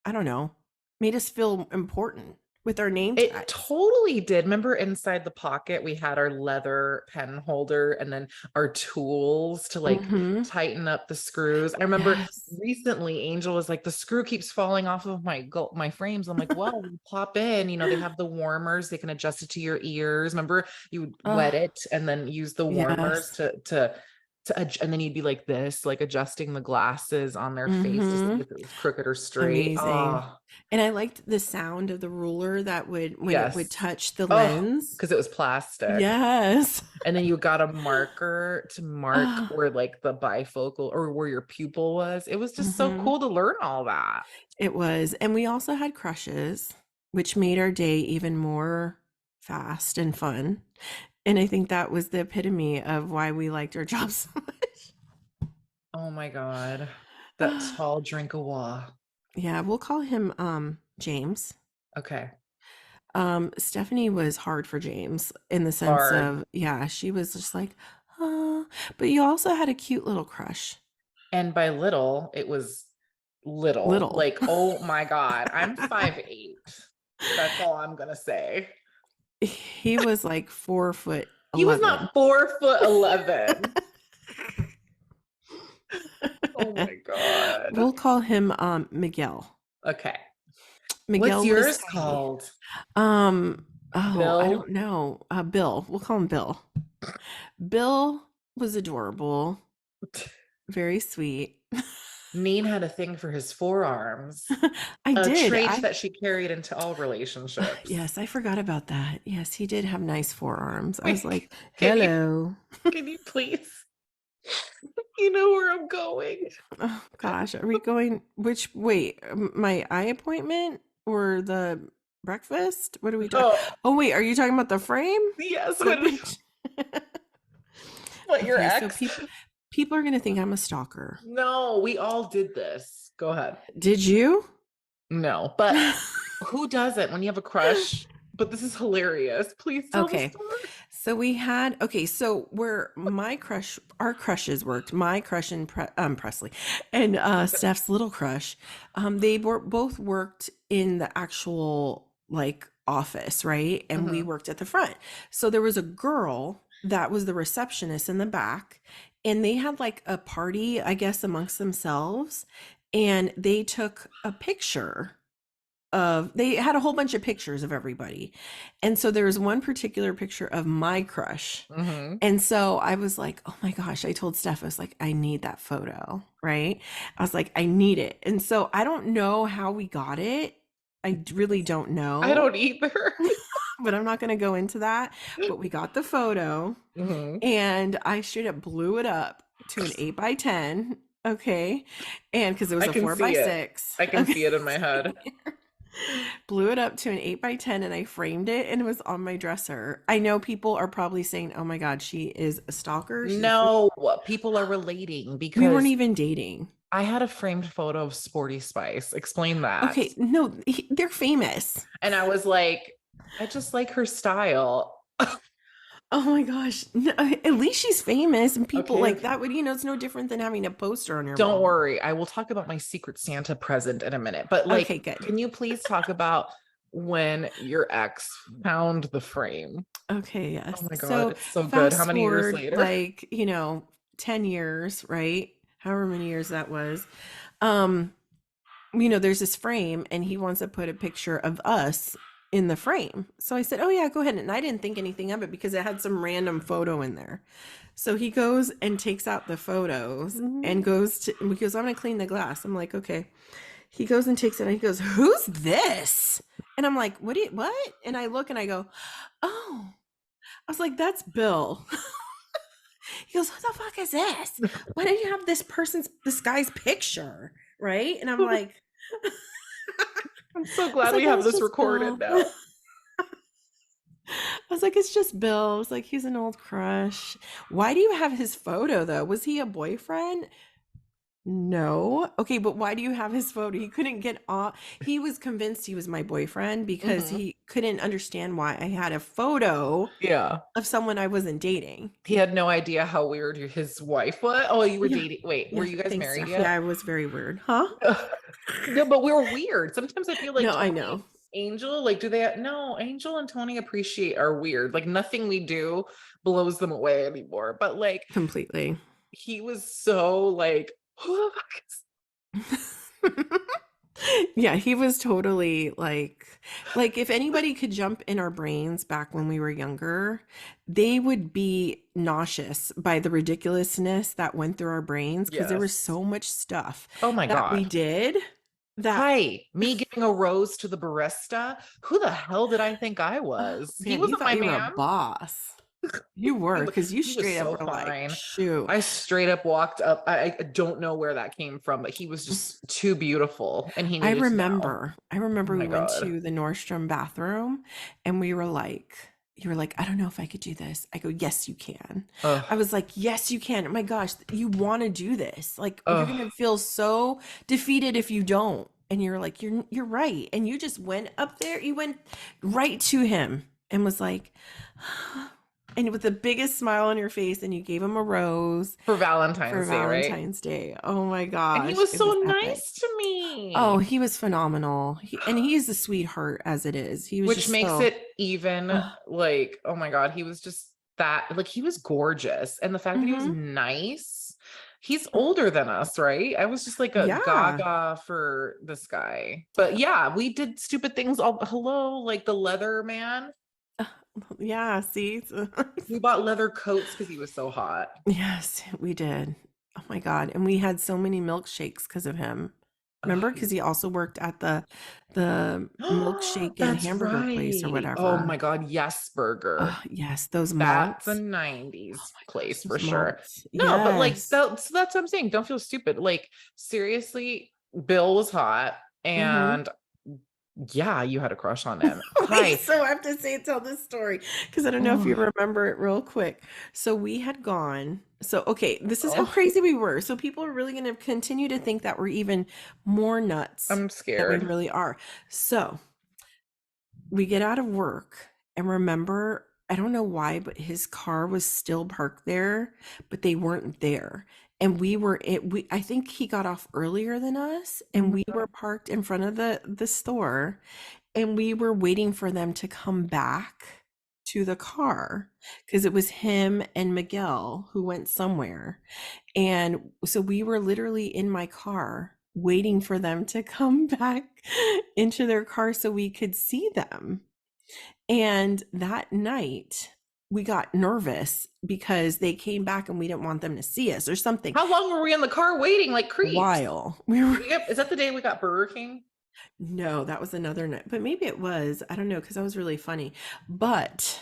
I don't know, made us feel important. with our name It tags. totally did. Remember inside the pocket, we had our leather pen holder and then our tools to like Mm-hmm. tighten up the screws. I remember Yes. recently Angel was like, the screw keeps falling off of my frames. I'm like, well, we pop in, they have the warmers, they can adjust it to your ears. Remember, you would wet Oh, it and then use the warmers yes. and then you'd be like this, like adjusting the glasses on their face to see Mm-hmm. if it was crooked or straight. Amazing. Oh, And I liked the sound of the ruler that would, when it would yes. touch the Oh, lens. because it was plastic. Yes. And then you got a marker to mark Oh, where like the bifocal or where your pupil was. It was just so mm-hmm. cool to learn all that. It was. And we also had crushes, which made our day even more fast and fun. And I think that was the epitome of why we liked our jobs so much. Oh my God. That tall drink of water. Yeah, we'll call him James. Okay. Stephanie was hard for James in the sense Hard. of, yeah, she was just like, oh, but you also had a cute little crush. And by little, it was little. Little. Like, oh my God. I'm 5'8". That's all I'm gonna say. He was like 4 foot He was 11. not 4'11". Oh my God. We'll call him Miguel. Okay. What's Miguel yours Liscay. called? Oh, I Bill? don't know. Bill. We'll call him Bill. Bill was adorable, very sweet. Nin had a thing for his forearms, I a did. trait that she carried into all relationships. Yes, I forgot about that. Yes, he did have nice forearms. I was Wait, like, can you hello. can you please? You know where I'm going. Oh gosh, are we going wait, my eye appointment or the breakfast? What are we talking? Oh, Oh wait, are you talking about the frame? yes, The picture? what your Okay, so ex? people are gonna think I'm a stalker. No, we all did this. Go ahead. Did you? No, but who doesn't when you have a crush? But this is hilarious. Please tell the Okay. story. So we had so where our crushes worked, my crush and Presley and Steph's little crush, they both worked in the actual like office, right? And we Mhm. worked at the front. So there was a girl that was the receptionist in the back, and they had like a party, I guess, amongst themselves, and they took a picture they had a whole bunch of pictures of everybody. And so there was one particular picture of my crush. Mhm. And so I was like, oh my gosh, I told Steph, I was like, I need that photo, right? I was like, I need it. And so I don't know how we got it. I really don't I know, don't either. but I'm not going to go into that. But we got the photo Mhm. and I straight up blew it up to an 8 by 10. Okay. And because it was I a can four by see it. six. I can Okay. see it in my head. Blew it up to an 8 by 10 and I framed it and it was on my dresser. I know people are probably saying, oh my God, she is a stalker. She's a freak. No, people are relating We weren't because even dating. I had a framed photo of Sporty Spice. Explain that. Okay. No, they're famous. And I was like, I just like her style. Oh my gosh. No, at least she's famous and people Okay, like okay. that would, it's no different than having a poster on your Don't wall. worry. I will talk about my Secret Santa present in a minute. But Okay, like, good. can you please talk about when your ex found the frame? Okay, Oh yes. my God, So it's so good. How fast many years forward later? like, 10 years, right? However many years that was. Um, there's this frame and he wants to put a picture of us in the frame. So I said, oh, yeah, go ahead. And I didn't think anything of it because it had some random photo in there. So he goes and takes out the photos and he goes, I'm going to clean the glass. I'm like, okay. He goes and takes it and he goes, who's this? And I'm like, what? And I look and I go, oh, I was like, that's Bill. He goes, who the fuck is this? Why do you have this guy's picture? Right. And I'm like, I'm so I was glad we like, oh, have it's this just recorded Bill. now. I was like, it's just Bill. I was like, he's an old crush. Why do you have his photo though? Was he a boyfriend? No. Okay, but why do you have his photo? He couldn't get off. He was convinced he was my boyfriend because Mhm. he couldn't understand why I had a photo Yeah. of someone I wasn't dating. He had no idea how weird his wife was. Oh, you were Yeah. dating. Wait, were Yeah. you guys Thanks, married Steph. Yeah, yet? I was very weird. Huh? No, but we were weird. Sometimes I feel like No, I Tony know. Angel, like, do they? No, Angel and Tony are weird. Like, nothing we do blows them away anymore. But like, Completely. he was so like, who the fuck is Yeah, he was totally like if anybody could jump in our brains back when we were younger, they would be nauseous by the ridiculousness that went through our brains because there was Yes. so much stuff Oh my that we God. did that Hi, me giving a rose to the barista. Who the hell did I think I oh, was? He man, you wasn't thought my you were a man. boss. You He were was, because you he was straight up so were like, fine. shoot. I straight up walked up. I don't know where that came from, but he was just too beautiful and he needed to know. I Oh remember my we went God. to the Nordstrom bathroom and we were like, you were like, I don't know if I could do this. I go, yes, you can. Ugh. I was like, yes, you can. Oh my gosh, you want to do this. Like you're Ugh. gonna feel so defeated if you don't. And you're like, you're right. And you just went up there, you went right to him and was like, and with the biggest smile on your face, and you gave him a rose For for Valentine's Day, right? Valentine's Day. Oh my And he gosh, was it was so epic. nice to Oh, me, he was phenomenal. And he's a sweetheart as it is. He was which just makes so it even like, oh my God, he was just that, like, he was gorgeous. And the fact that he was hmm nice, he's older than us, right? I was just like a Yeah. gaga for this guy. But yeah, we did stupid things. All hello, like the leather man. Yeah, see? We bought leather coats because he was so hot. Yes, we did. Oh my God. And we had so many milkshakes because of him. Oh, Remember? Because he also worked at the milkshake and that's hamburger place or right. Oh my whatever. God, yes, burger. Oh, yes, those That's a malts. Oh 90s my gosh, place for those sure. malts. No, but like Yes. that's what I'm saying. Don't feel stupid. Like, seriously, Bill was hot hmm and yeah, you had a crush on him. Wait, Hi. so I have to tell this story because I don't know if you Oh, remember it real quick. So we had gone. So, okay, this is how oh, crazy we were. So people are really going to continue to think that we're even more nuts I'm than we scared. really are. So we get out of work and remember, I don't know why, but his car was still parked there, but they weren't there. And we were it we I think he got off earlier than us Oh and my we God. were parked in front of the store and we were waiting for them to come back to the car because it was him and Miguel who went somewhere. And so we were literally in my car waiting for them to come back into their car so we could see them. And that night, we got nervous because they came back and we didn't want them to see us or something. How long were we in the car waiting like creeps? While we were Is that the day we got Burger King? no, that was another night, but maybe it was. I don't know because that was really funny. But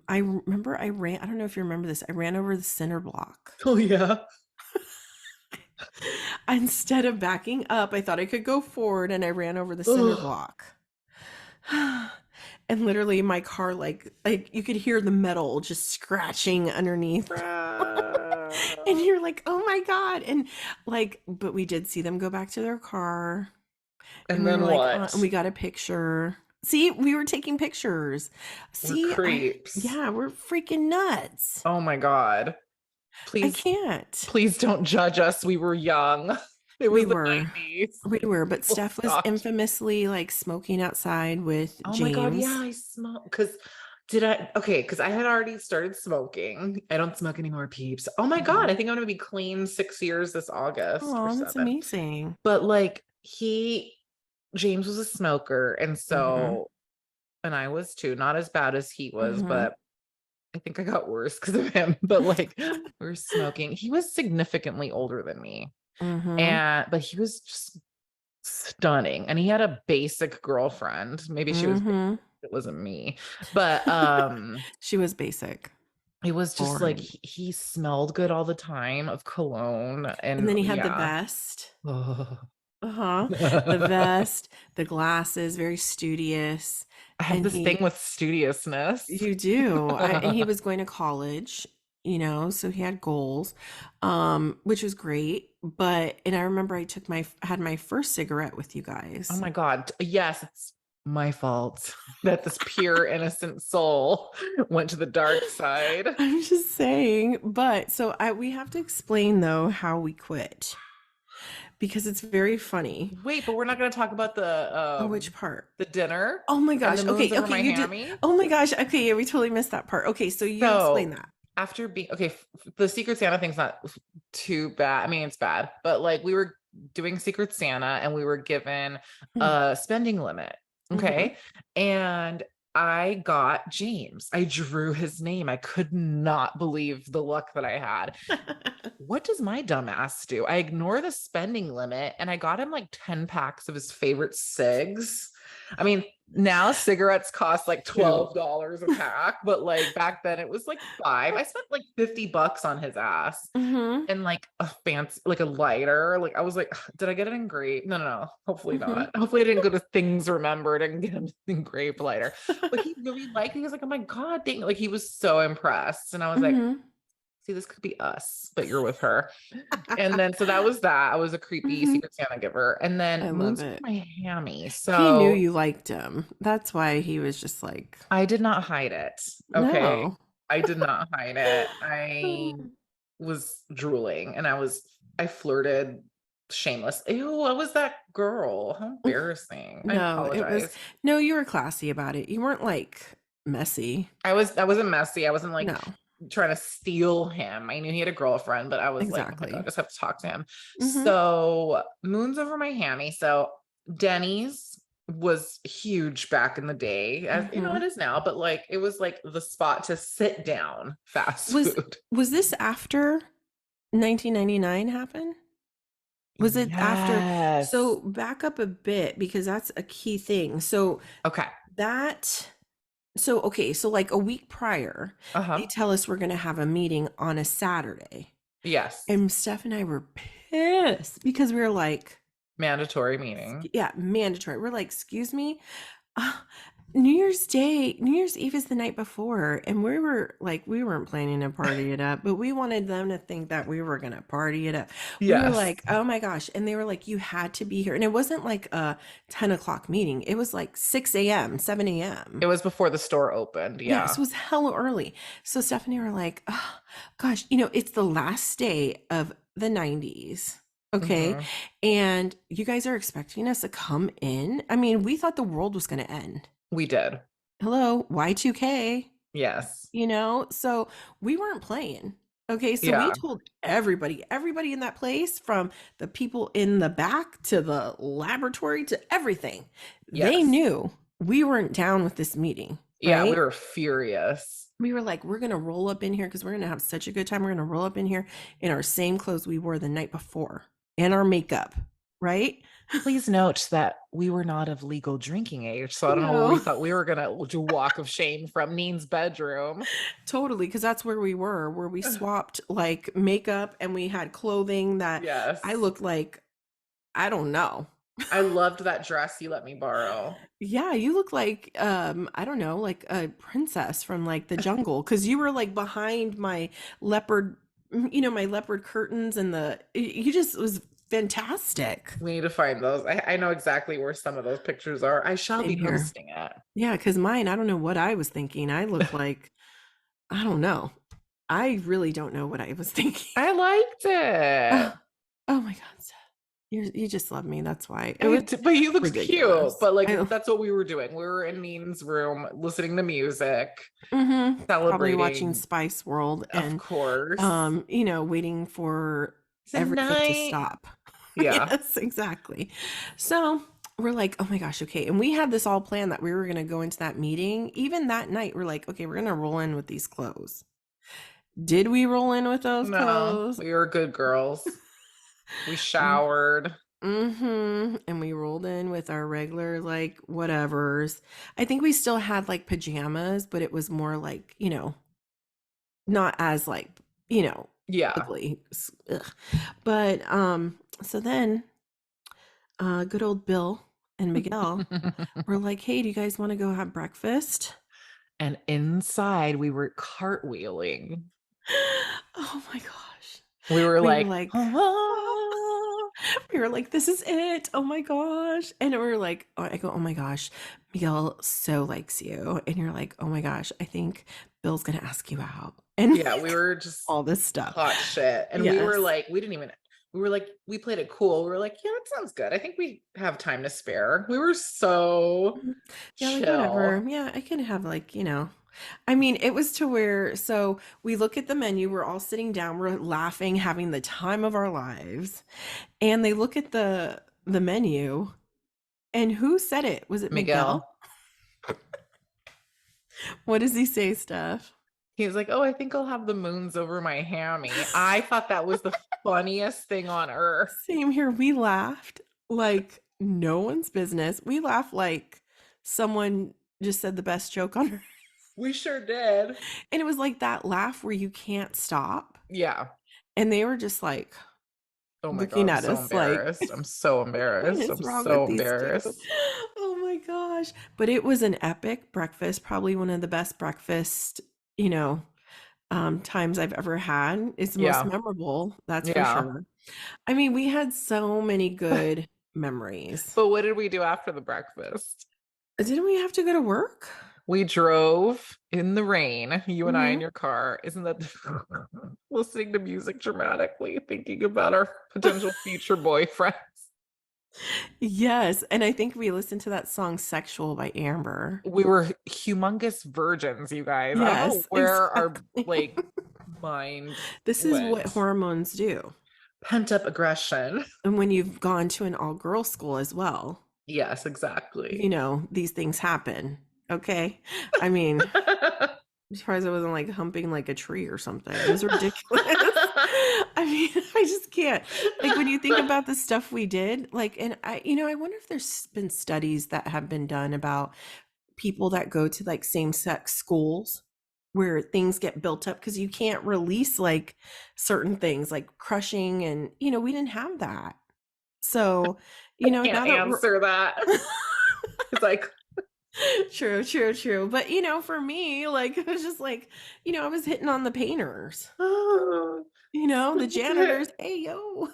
I remember I don't know if you remember this. I ran over the center block. Oh yeah. Instead of backing up, I thought I could go forward and I ran over the center Ugh. block. And literally my car like you could hear the metal just scratching underneath. And you're like, "Oh my God." And like but we did see them go back to their car and And we were then like, what? and we got a picture. See, we were taking pictures. We're See, creeps. yeah, we're freaking nuts. Oh my God. I Please, can't. please don't judge us. We were young. It We was the were. 90s. We were, but Oh Steph was gosh. infamously like smoking outside with Oh my God. Yeah, James. I smoked. Because did I? Okay, because I had already started smoking. I don't smoke anymore, peeps. Oh my God. I think I'm going to be clean 6 years this August or Oh, that's 7. amazing. But like, James was a smoker. And hmm so, and I was too, not as bad as he was, hmm but I think I got worse because of him. But like, we were smoking. He was significantly older than me. hmm But he was just stunning, and he had a basic girlfriend. Maybe she was basic, hmm it wasn't me, but She was basic. it was just like Boring. he smelled good all the time of cologne, And and then he had the yeah. vest. Ugh. Uh-huh. The vest, the glasses, very studious. I have And this thing with studiousness. you do. And he was going to college, so he had goals, which was great. And I remember had my first cigarette with you Oh guys. my God, yes, it's my fault that this pure innocent soul went to the dark side. I'm just saying, but so we have to explain though how we quit because it's very funny. Wait, but we're not going to talk about Oh, which part? the dinner Oh my and gosh. the moons Okay, over okay, my you did. hammy. Oh my gosh. Okay, yeah, we totally missed that part. Okay, so you explain So that. after being okay, the Secret Santa thing's not too bad. I mean, it's bad, but like we were doing Secret Santa and we were given a spending limit. Mm-hmm. Okay. And I got James. I drew his name. I could not believe the luck that I had. What does my dumbass do? I ignore the spending limit and I got him like 10 packs of his favorite cigs. I mean, now cigarettes cost like Cute. $12 a pack, but like back then it was like five. I spent like $50 on his ass Mm-hmm. and like a fancy, like a lighter. Like I was like, did I get an engraved? No, no, no. Hopefully Mm-hmm. not. Hopefully I didn't go to Things Remembered and get an engraved lighter. But he really liked it. He was like, oh my God, thank you. Like he was so impressed. And I was like, Mm-hmm. see, this could be us, but you're with her. And then so that was that. I was a creepy Mm-hmm. Secret Santa giver. And then I love Moon's with it. my hammy. He knew So you liked him. That's why he was just like, I did not hide it. Okay. no. I did not hide it. I was drooling and I flirted shameless. Ew, what was that girl? How embarrassing. I No, it was apologize. no, you were classy about it. You weren't like messy. I wasn't messy. I wasn't like No, trying to steal him. I knew he had a girlfriend, but I was like, oh my God, I exactly. just have to talk to him. Mm-hmm. So Moon's over my hammy. So Denny's was huge back in the day, as you know, Mm-hmm. it is now, but like it was like the spot to sit down fast Was food. was this after 1999 happened? Was it after? Yes. So back up a bit because that's a key thing. So Okay. that so okay, so like a week prior, they Uh-huh. tell us we're gonna have a meeting on a Saturday. Yes. And Steph and I were pissed because we were like, Mandatory meeting. yeah, mandatory. We're like, excuse me. Uh, New Year's Day, New Year's Eve is the night before, and we were like, we weren't planning to party it up, but we wanted them to think that we were gonna party it up. We were Yes. like, oh my gosh, and they were like, you had to be here, and it wasn't like a 10 o'clock meeting; it was like 6 a.m., 7 a.m. It was before the store opened. Yeah, Yeah. so it was hella early. So Stephanie were like, oh, gosh, it's the last day of the 90s. Okay. Hmm. And you guys are expecting us to come in. I mean, we thought the world was going to end. We did. Hello, Y2K, Yes. So we weren't playing. Okay. So we Yeah. told everybody in that place, from the people in the back to the laboratory to everything, they Yes. knew we weren't down with this meeting. Yeah, we Right. were furious. We were like, we're going to roll up in here because we're going to have such a good time. We're going to roll up in here in our same clothes we wore the night before and our makeup, right? Please note that we were not of legal drinking age, so I don't know where we No, thought we were gonna do walk of shame from Neen's bedroom. totally. Because that's where we were, where we swapped like makeup and we had clothing that I Yes. looked like, I don't know. I loved that dress you let me borrow. Yeah, you look like I don't know, like a princess from like the jungle because you were like behind my leopard, my leopard curtains and you just was fantastic. We need to find those. I know exactly where some of those pictures are. I shall Same be here. posting it. Yeah, because mine, I don't know what I was thinking. I look like, I don't know. I really don't know what I was thinking. I liked it. Oh, oh my God, Seth. You just love me. That's why. It was But you looked cute. ridiculous. But like that's what we were doing. We were in Neen's room listening to music, Probably watching celebrating, Spice World of and, course. waiting for everything to Tonight. stop. Yeah. Yes, exactly. So we're like, oh my gosh, okay. And we had this all planned that we were going to go into that meeting. Even that night, we're like, okay, we're going to roll in with these clothes. Did we roll in with those No, clothes? we were good girls. We showered. And we rolled in with our regular, like, whatevers. I think we still had like pajamas, but it was more like, not as like, Yeah. ugly. Ugh. But so then good old Bill and Miguel were like, hey, do you guys want to go have breakfast? And inside we were cartwheeling. Oh my gosh. We were We were like, like, "Ah." we were like, this is it. Oh my gosh. And we were like, I go, oh my gosh, Miguel so likes you. And you're like, oh my gosh, I think Bill's going to ask you out. And Yeah, we were just all this stuff. hot shit. And we were Yes. like, we didn't even We were like, we played it cool. We were like, yeah, that sounds good. I think we have time to spare. We were so Mhm. Yeah, like whatever. chill. Yeah, I can have like, I mean, it was to where, so we look at the menu, we're all sitting down, we're laughing, having the time of our lives. And they look at the menu, and who said it? Was it Miguel? Miguel. What does he say, Steph? He was like, oh, I think I'll have the moons over my hammy. I thought that was the funniest thing on earth. Same here. We laughed like no one's business. We laughed like someone just said the best joke on earth. We sure did. And it was like that laugh where you can't stop. Yeah. And they were just like Oh my God, looking I'm at so us like, embarrassed. I'm so what embarrassed. is I'm wrong so with these two? embarrassed. Oh my gosh. But it was an epic breakfast, probably one of the best breakfast, you know, times I've ever had. It's the most Yeah. memorable, that's for Yeah. sure. I mean, we had so many good memories. But what did we do after the breakfast? Didn't we have to go to work? We drove in the rain, you and I in Mhm. your car. Isn't that listening to music dramatically, thinking about our potential future boyfriends? Yes, and I think we listened to that song "Sexual" by Amber. We were humongous virgins, you guys. I don't know Yes, where our exactly. like mind This is what went. hormones do. Pent up aggression. And when you've gone to an all-girls school as well, Yes, exactly. these things happen, okay? I mean, I'm surprised I wasn't, like, humping, like, a tree or something. It was ridiculous. I mean, I just can't. Like, when you think about the stuff we did, like, and I wonder if there's been studies that have been done about people that go to, like, same-sex schools where things get built up because you can't release, like, certain things, like crushing and, we didn't have that. So, I now can't that we're answer that. It's like, True, true, true. But, for me, like, it was just like, I was hitting on the painters, oh, the janitors. Hey, yo. oh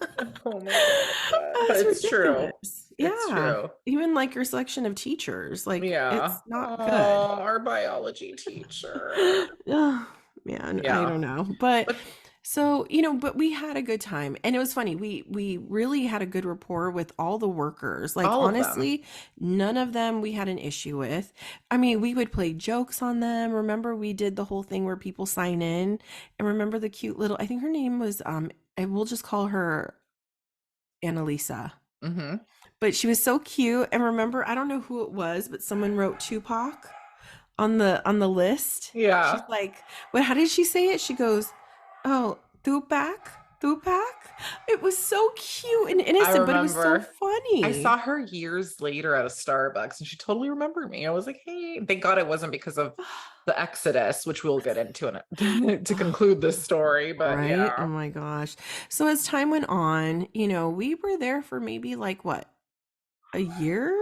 my God. But That's it's true. ridiculous. It's Yeah. true. Even like your selection of teachers, like, Yeah. it's not good. Oh, our biology teacher. Ugh, man, I Yeah. don't know. But But so, but we had a good time. And it was funny. We really had a good rapport with all the workers. Like all of them. honestly, none of them we had an issue with. I mean, we would play jokes on them. Remember we did the whole thing where people sign in and remember the cute little I think her name was and we'll just call her Annalisa. Hmm. But she was so cute. And remember, I don't know who it was, but someone wrote Tupac on the list. She's Yeah. like, "What? How did she say it?" She goes, "Oh, Tupac, Tupac." It was so cute and I innocent, but it was so remember. I funny. saw her years later at a Starbucks and she totally remembered me. I was like, hey, thank God it wasn't because of the Exodus, which we'll get into to conclude this story. But Right? Oh yeah, my gosh. So as time went on, we were there for maybe like what, a year?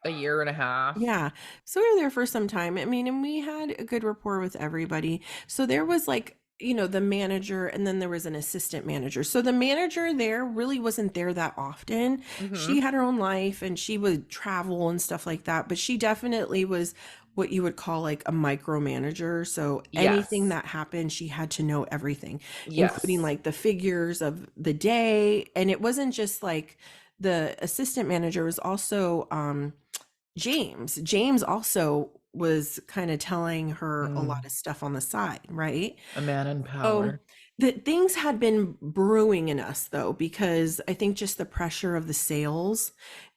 a year and a half. Yeah. So we were there for some time. I mean, and we had a good rapport with everybody. So there was like, the manager and then there was an assistant manager. So the manager there really wasn't there that often. She Hmm. had her own life and she would travel and stuff like that, but she definitely was what you would call like a micromanager. So anything Yes. that happened, she had to know everything, including Yes. like the figures of the day. And it wasn't just like the assistant manager was also James also was kind of telling her a lot Mm, of stuff on the side, right? a man in So power. that things had been brewing in us though, because I think just the pressure of the sales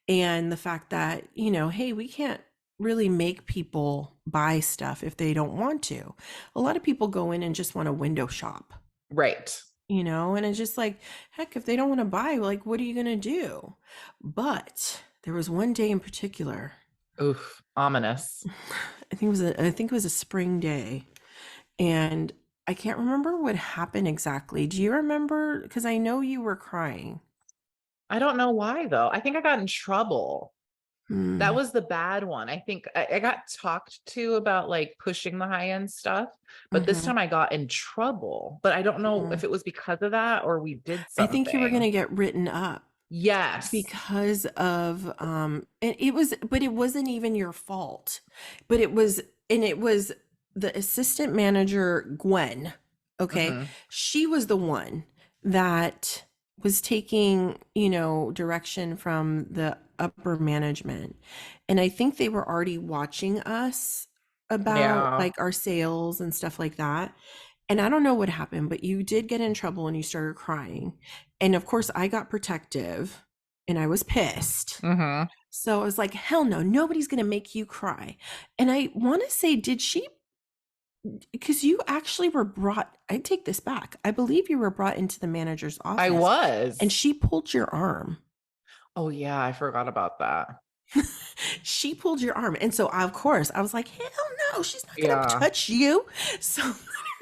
and the fact that, hey, we can't really make people buy stuff if they don't want to. A lot of people go in and just want to window shop, Right. and it's just like, heck, if they don't want to buy, like, what are you going to do? But there was one day in particular. Oof. Ominous. I think it was a spring day, and I can't remember what happened exactly. Do you remember? Because I know you were crying. I don't know why though. I think I got in trouble. That Hmm. was the bad one. I think I got talked to about like pushing the high end stuff, but this Hmm. time I got in trouble. But I don't know Hmm. if it was because of that or we did I think you were something. gonna get written up Yes. because of and it was, but it wasn't even your fault. But it was the assistant manager, Gwen. Okay, Hmm. she was the one that was taking, direction from the upper management. And I think they were already watching us about Yeah. like our sales and stuff like that. And I don't know what happened, but you did get in trouble and you started crying. And of course, I got protective and I was pissed. Mm-hmm. So I was like, hell no, nobody's going to make you cry. And I want to say, did she, because you actually were brought, I take this back. I believe you were brought into the manager's I office and was. she pulled your arm. Oh yeah, I forgot about that. She pulled your arm. And so, of course, I was like, hell no, she's not going to Yeah. touch you. So,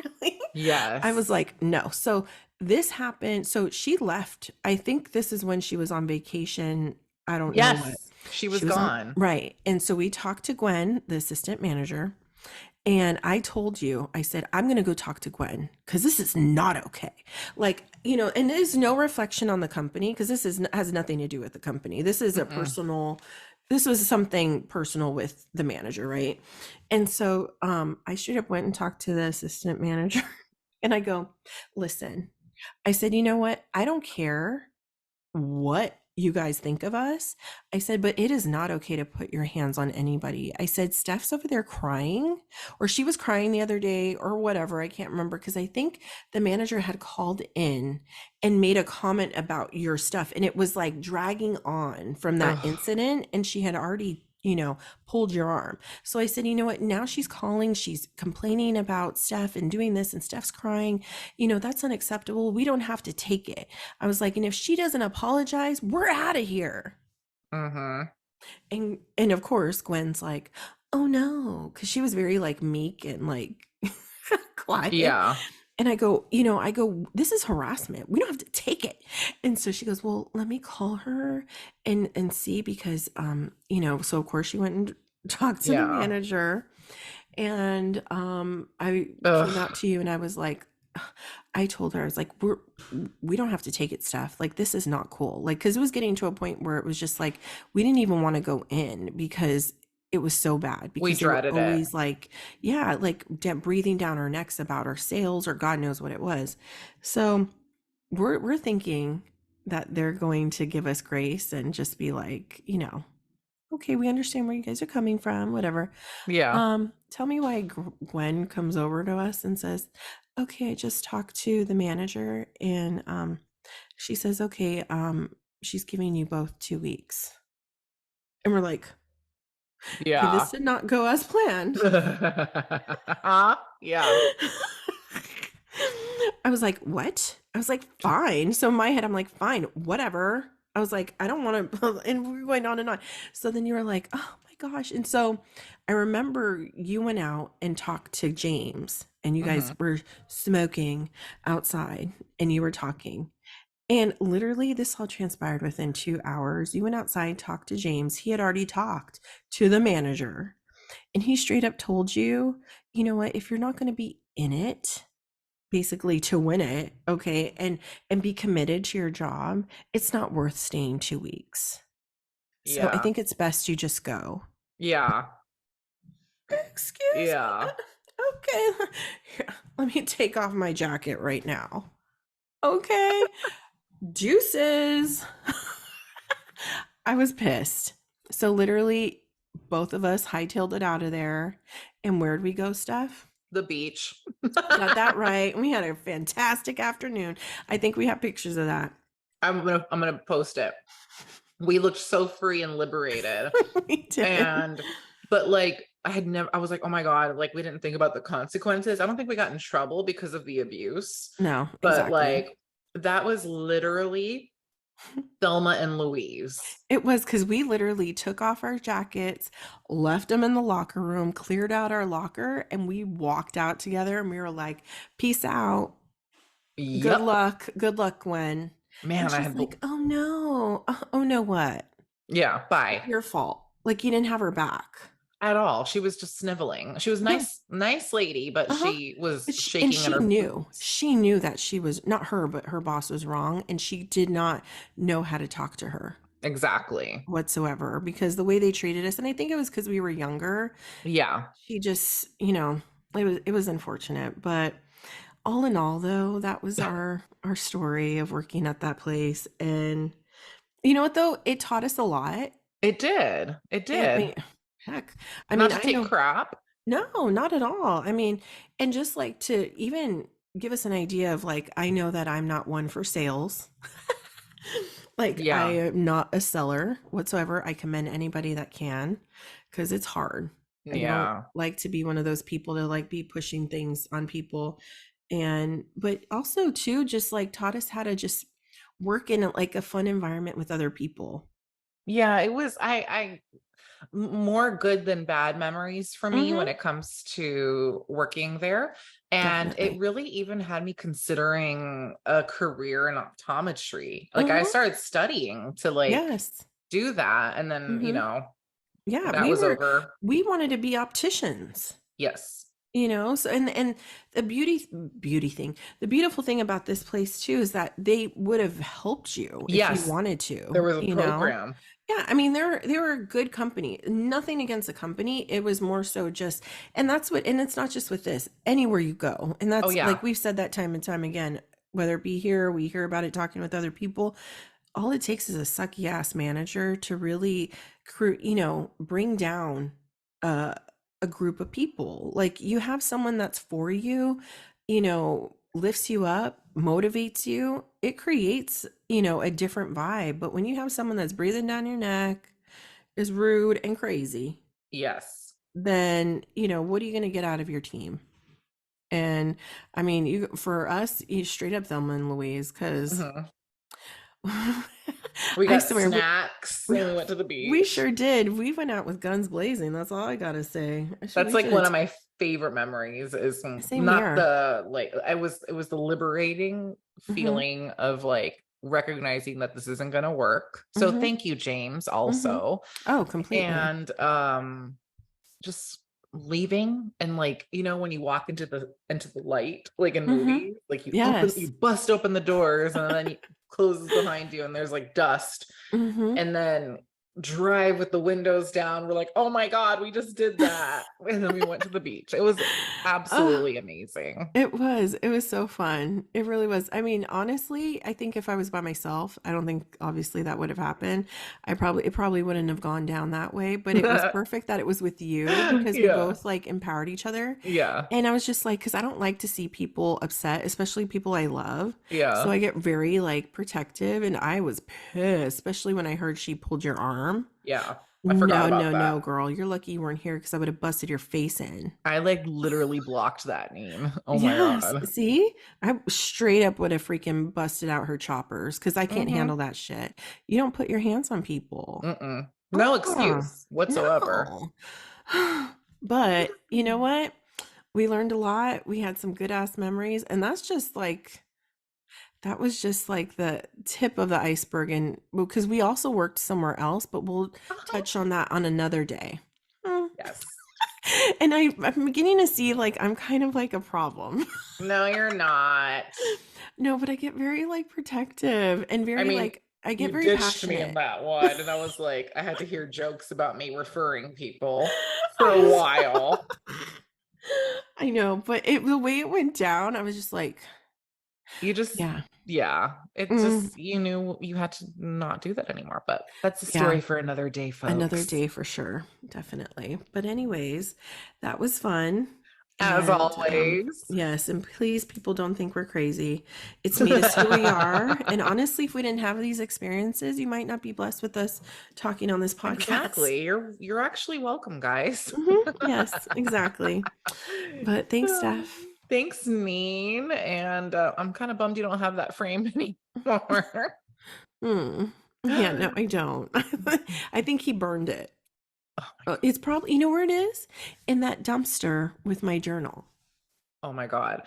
literally, I was Yes. like, no. So, this happened. So, she left. I think this is when she was on vacation. I don't know what. Yes. She was She was on, gone. right. And so, we talked to Gwen, the assistant manager. And I told you, I said, I'm going to go talk to Gwen because this is not okay. Like, and there's no reflection on the company because has nothing to do with the company. Mm-mm. This was something personal with the manager, right? And so I straight up went and talked to the assistant manager and I go, listen, I said, you know what? I don't care what you guys think of us. I said, but it is not okay to put your hands on anybody. I said, Steph's over there crying, or she was crying the other day, or whatever. I can't remember because I think the manager had called in and made a comment about your stuff. And it was like dragging on from that Ugh. incident. And she had already, pulled your arm. So I said, you know what? Now she's calling, she's complaining about Steph and doing this, and Steph's crying. That's unacceptable. We don't have to take it. I was like, and if she doesn't apologize, we're out of here. Mm-hmm. And of course, Gwen's like, oh no, because she was very like meek and like quiet. Yeah. And I go, this is harassment. We don't have to take it. And so she goes, well, let me call her and see because so of course she went and talked to the Yeah. manager. And I came Ugh. out to you and I was like, I told her, I was like, we don't have to take it, Steph. Like, this is not cool. Like, because it was getting to a point where it was just like, we didn't even want to go in because it was so bad. We Because they were dreaded it. always like, yeah, like breathing down our necks about our sales or God knows what it was. So we're thinking that they're going to give us grace and just be like, okay, we understand where you guys are coming from, whatever. Yeah. Tell me why Gwen comes over to us and says, "Okay, I just talked to the manager and she says, "Okay, she's giving you both 2 weeks." And we're like, "Okay, this Yeah. did not go as planned." Yeah. I was like, "What?" I was like, "Fine." So in my head, I'm like, "Fine, whatever." I was like, "I don't want to," and we were going on and on. So then you were like, "Oh my gosh!" And so I remember you went out and talked to James, and you guys Hmm. were smoking outside, and you were talking. And literally, this all transpired within 2 hours. You went outside, talked to James. He had already talked to the manager, and he straight up told you, you know what? If you're not going to be in it, basically to win it, okay, and be committed to your job, it's not worth staying 2 weeks. So I Yeah. think it's best you just go. Yeah. Excuse me. Yeah. Okay. Here, let me take off my jacket right now. Okay. Deuces. I was pissed. So literally, both of us hightailed it out of there. And where'd we go, Steph? The beach. Got that right. We had a fantastic afternoon. I think we have pictures of that. I'm gonna post it. We looked so free and liberated. We did. And but like I was like, oh my God, like we didn't think about the consequences. I don't think we got in trouble because of the abuse, No, but exactly. like that was literally Thelma and Louise. It was because we literally took off our jackets, left them in the locker room, cleared out our locker, and we walked out together and we were like, peace out. Good Yep. luck. Good luck, Gwen. And Man, I she's had like, oh no. Oh no, what? yeah, bye. Your fault. Like you didn't have her back. At all. She was just sniveling. She was No. nice lady, but Uh-huh. she was But shaking in she her knew. boots. She knew that she was not her, but her boss was wrong. And she did not know how to talk to her Exactly. whatsoever because the way they treated us, and I think it was because we were younger. Yeah. She just, it was unfortunate. But all in all, though, that was our story of working at that place. And you know what, though? It taught us a lot. It did. It I did. mean, heck, I Not mean, to I take know. crap. No, not at all. I mean, and just like to even give us an idea of like, I know that I'm not one for sales. Like, I Yeah. am not a seller whatsoever. I commend anybody that can because it's hard. I don't Yeah. like to be one of those people to like be pushing things on people. And, but also, too, just like taught us how to just work in like a fun environment with other people. Yeah, it was more good than bad memories for me when Mm-hmm. it comes to working there. And it Definitely. really even had me considering a career in optometry. Like I Mm-hmm. started studying to like Yes. do that. And then, Mm-hmm. Yeah, that was over. we wanted to be opticians, Yes. you know? So and the beauty thing, the beautiful thing about this place too is that they would have helped you if you Yes. wanted There to, was a you know? program. Yeah, I mean they were a good company. Nothing against the company. It was more so just and that's what and it's not just with this. Anywhere you go. And Oh, that's like yeah. we've said that time and time again, whether it be here, we hear about it talking with other people, all it takes is a sucky ass manager to really bring down uh, a group of people. Like you have someone that's for you, lifts you up, motivates you, it creates a different vibe. But when you have someone that's breathing down your neck, is rude and crazy, Yes. then what are you going to get out of your team? And I mean, you for us, you straight up Thelma and Louise, because Mhm. We I got swear snacks and we went to the we beach. sure did. We went out with guns blazing. That's all I gotta say. That's We like should one have. of my favorite memories is Same not here. the like it was the liberating Hmm. feeling of like recognizing that this isn't going to work. So Hmm. thank you, James, Hmm. also. Oh, completely. And just leaving and like when you walk into the light like in Hmm. movies, like you Yes. bust open the doors and then it closes behind you and there's like dust, Hmm. and then drive with the windows down. We're like, oh my God, we just did that. And then we went to the beach. It was Oh, absolutely amazing. it was. It was so fun. It really was. I mean, honestly, I think if I was by myself, I don't think obviously that would have happened. It probably wouldn't have gone down that way, but it was perfect that it was with you because we Yeah. both like empowered each other. Yeah. And I was just like, because I don't like to see people upset, especially people I love. So Yeah. I get very like protective, and I was pissed, especially when I heard she pulled your arm. Yeah. I forgot No, about no, that. no, girl. You're lucky you weren't here because I would have busted your face in. I like literally blocked that name. Oh my Yes. God. See, I straight up would have freaking busted out her choppers because I can't Mm-hmm. handle that shit. You don't put your hands on people. Mm-mm. No Uh-uh. excuse whatsoever. No. But you know what? We learned a lot. We had some good ass memories. And that was just like the tip of the iceberg. And because we also worked somewhere else, but we'll Uh-huh. touch on that on another day. Mm. Yes. And I'm beginning to see like I'm kind of like a problem. No, you're not. No, but I get very like protective and I very mean, like I get you very ditched me in passionate. that one, and I was like, I had to hear jokes about me referring people for a I while. I know, but the way it went down, I was just like, You just, yeah. yeah, it Mm, just, you knew you had to not do that anymore. But that's a yeah. story for another day, Another folks. day for sure. Definitely. But anyways, that was fun. As And always. yes, and please people don't think we're crazy. It's made us who we are. And honestly, if we didn't have these experiences, you might not be blessed with us talking on this podcast. Exactly. You're actually welcome, guys. Yes, exactly. But thanks, Steph. Thanks, Neen. And I'm kind of bummed you don't have that frame anymore. Hmm. Yeah, no, I don't. I think he burned it. It's probably, you know where it is? In that dumpster with my journal. Oh my God.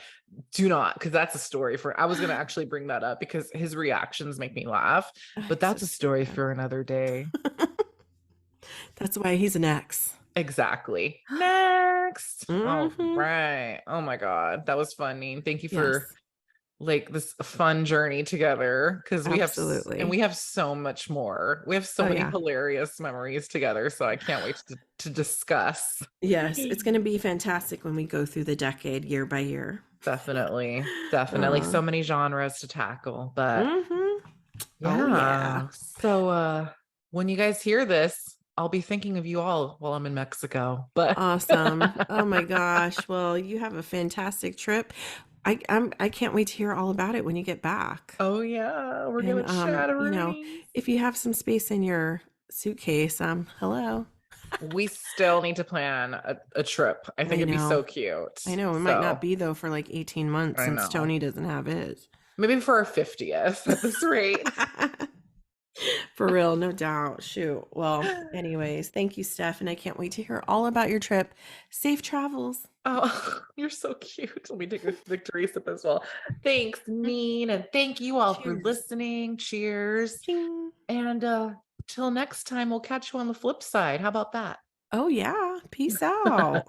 Do not, because that's a story for, I was going to actually bring that up because his reactions make me laugh, but He's so that's a story stupid. for another day. That's why he's an ex. Exactly. Next. All Hmm. right. Oh my God. That was funny. Thank you for Yes, like this fun journey together because and absolutely. we have so much more. We have so Oh, many yeah. hilarious memories together. So I can't wait to discuss. Yes, it's going to be fantastic when we go through the decade year by year. Definitely. Definitely. Uh, So many genres to tackle. But mhm. Oh yeah. yeah. So when you guys hear this, I'll be thinking of you all while I'm in Mexico. But Awesome. Oh my gosh. Well, you have a fantastic trip. I can't wait to hear all about it when you get back. oh yeah, we're And gonna chat you know, Rooney's. if you have some space in your suitcase, hello. We still need to plan a trip. I think I it'd be so know. cute. I know. It might not So be though for like 18 months I since know. Tony doesn't have his. Maybe for our 50th at this rate. For real, no doubt. Shoot. Well, anyways, thank you, Steph, and I can't wait to hear all about your trip. Safe travels. Oh, you're so cute. Let me take a victory sip as well. Thanks, Nin, and thank you all for Cheers. listening. Cheers. Ching. And till next time, we'll catch you on the flip side. How about that? Oh yeah. Peace out.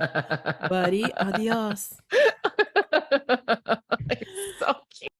Buddy. Adios. It's so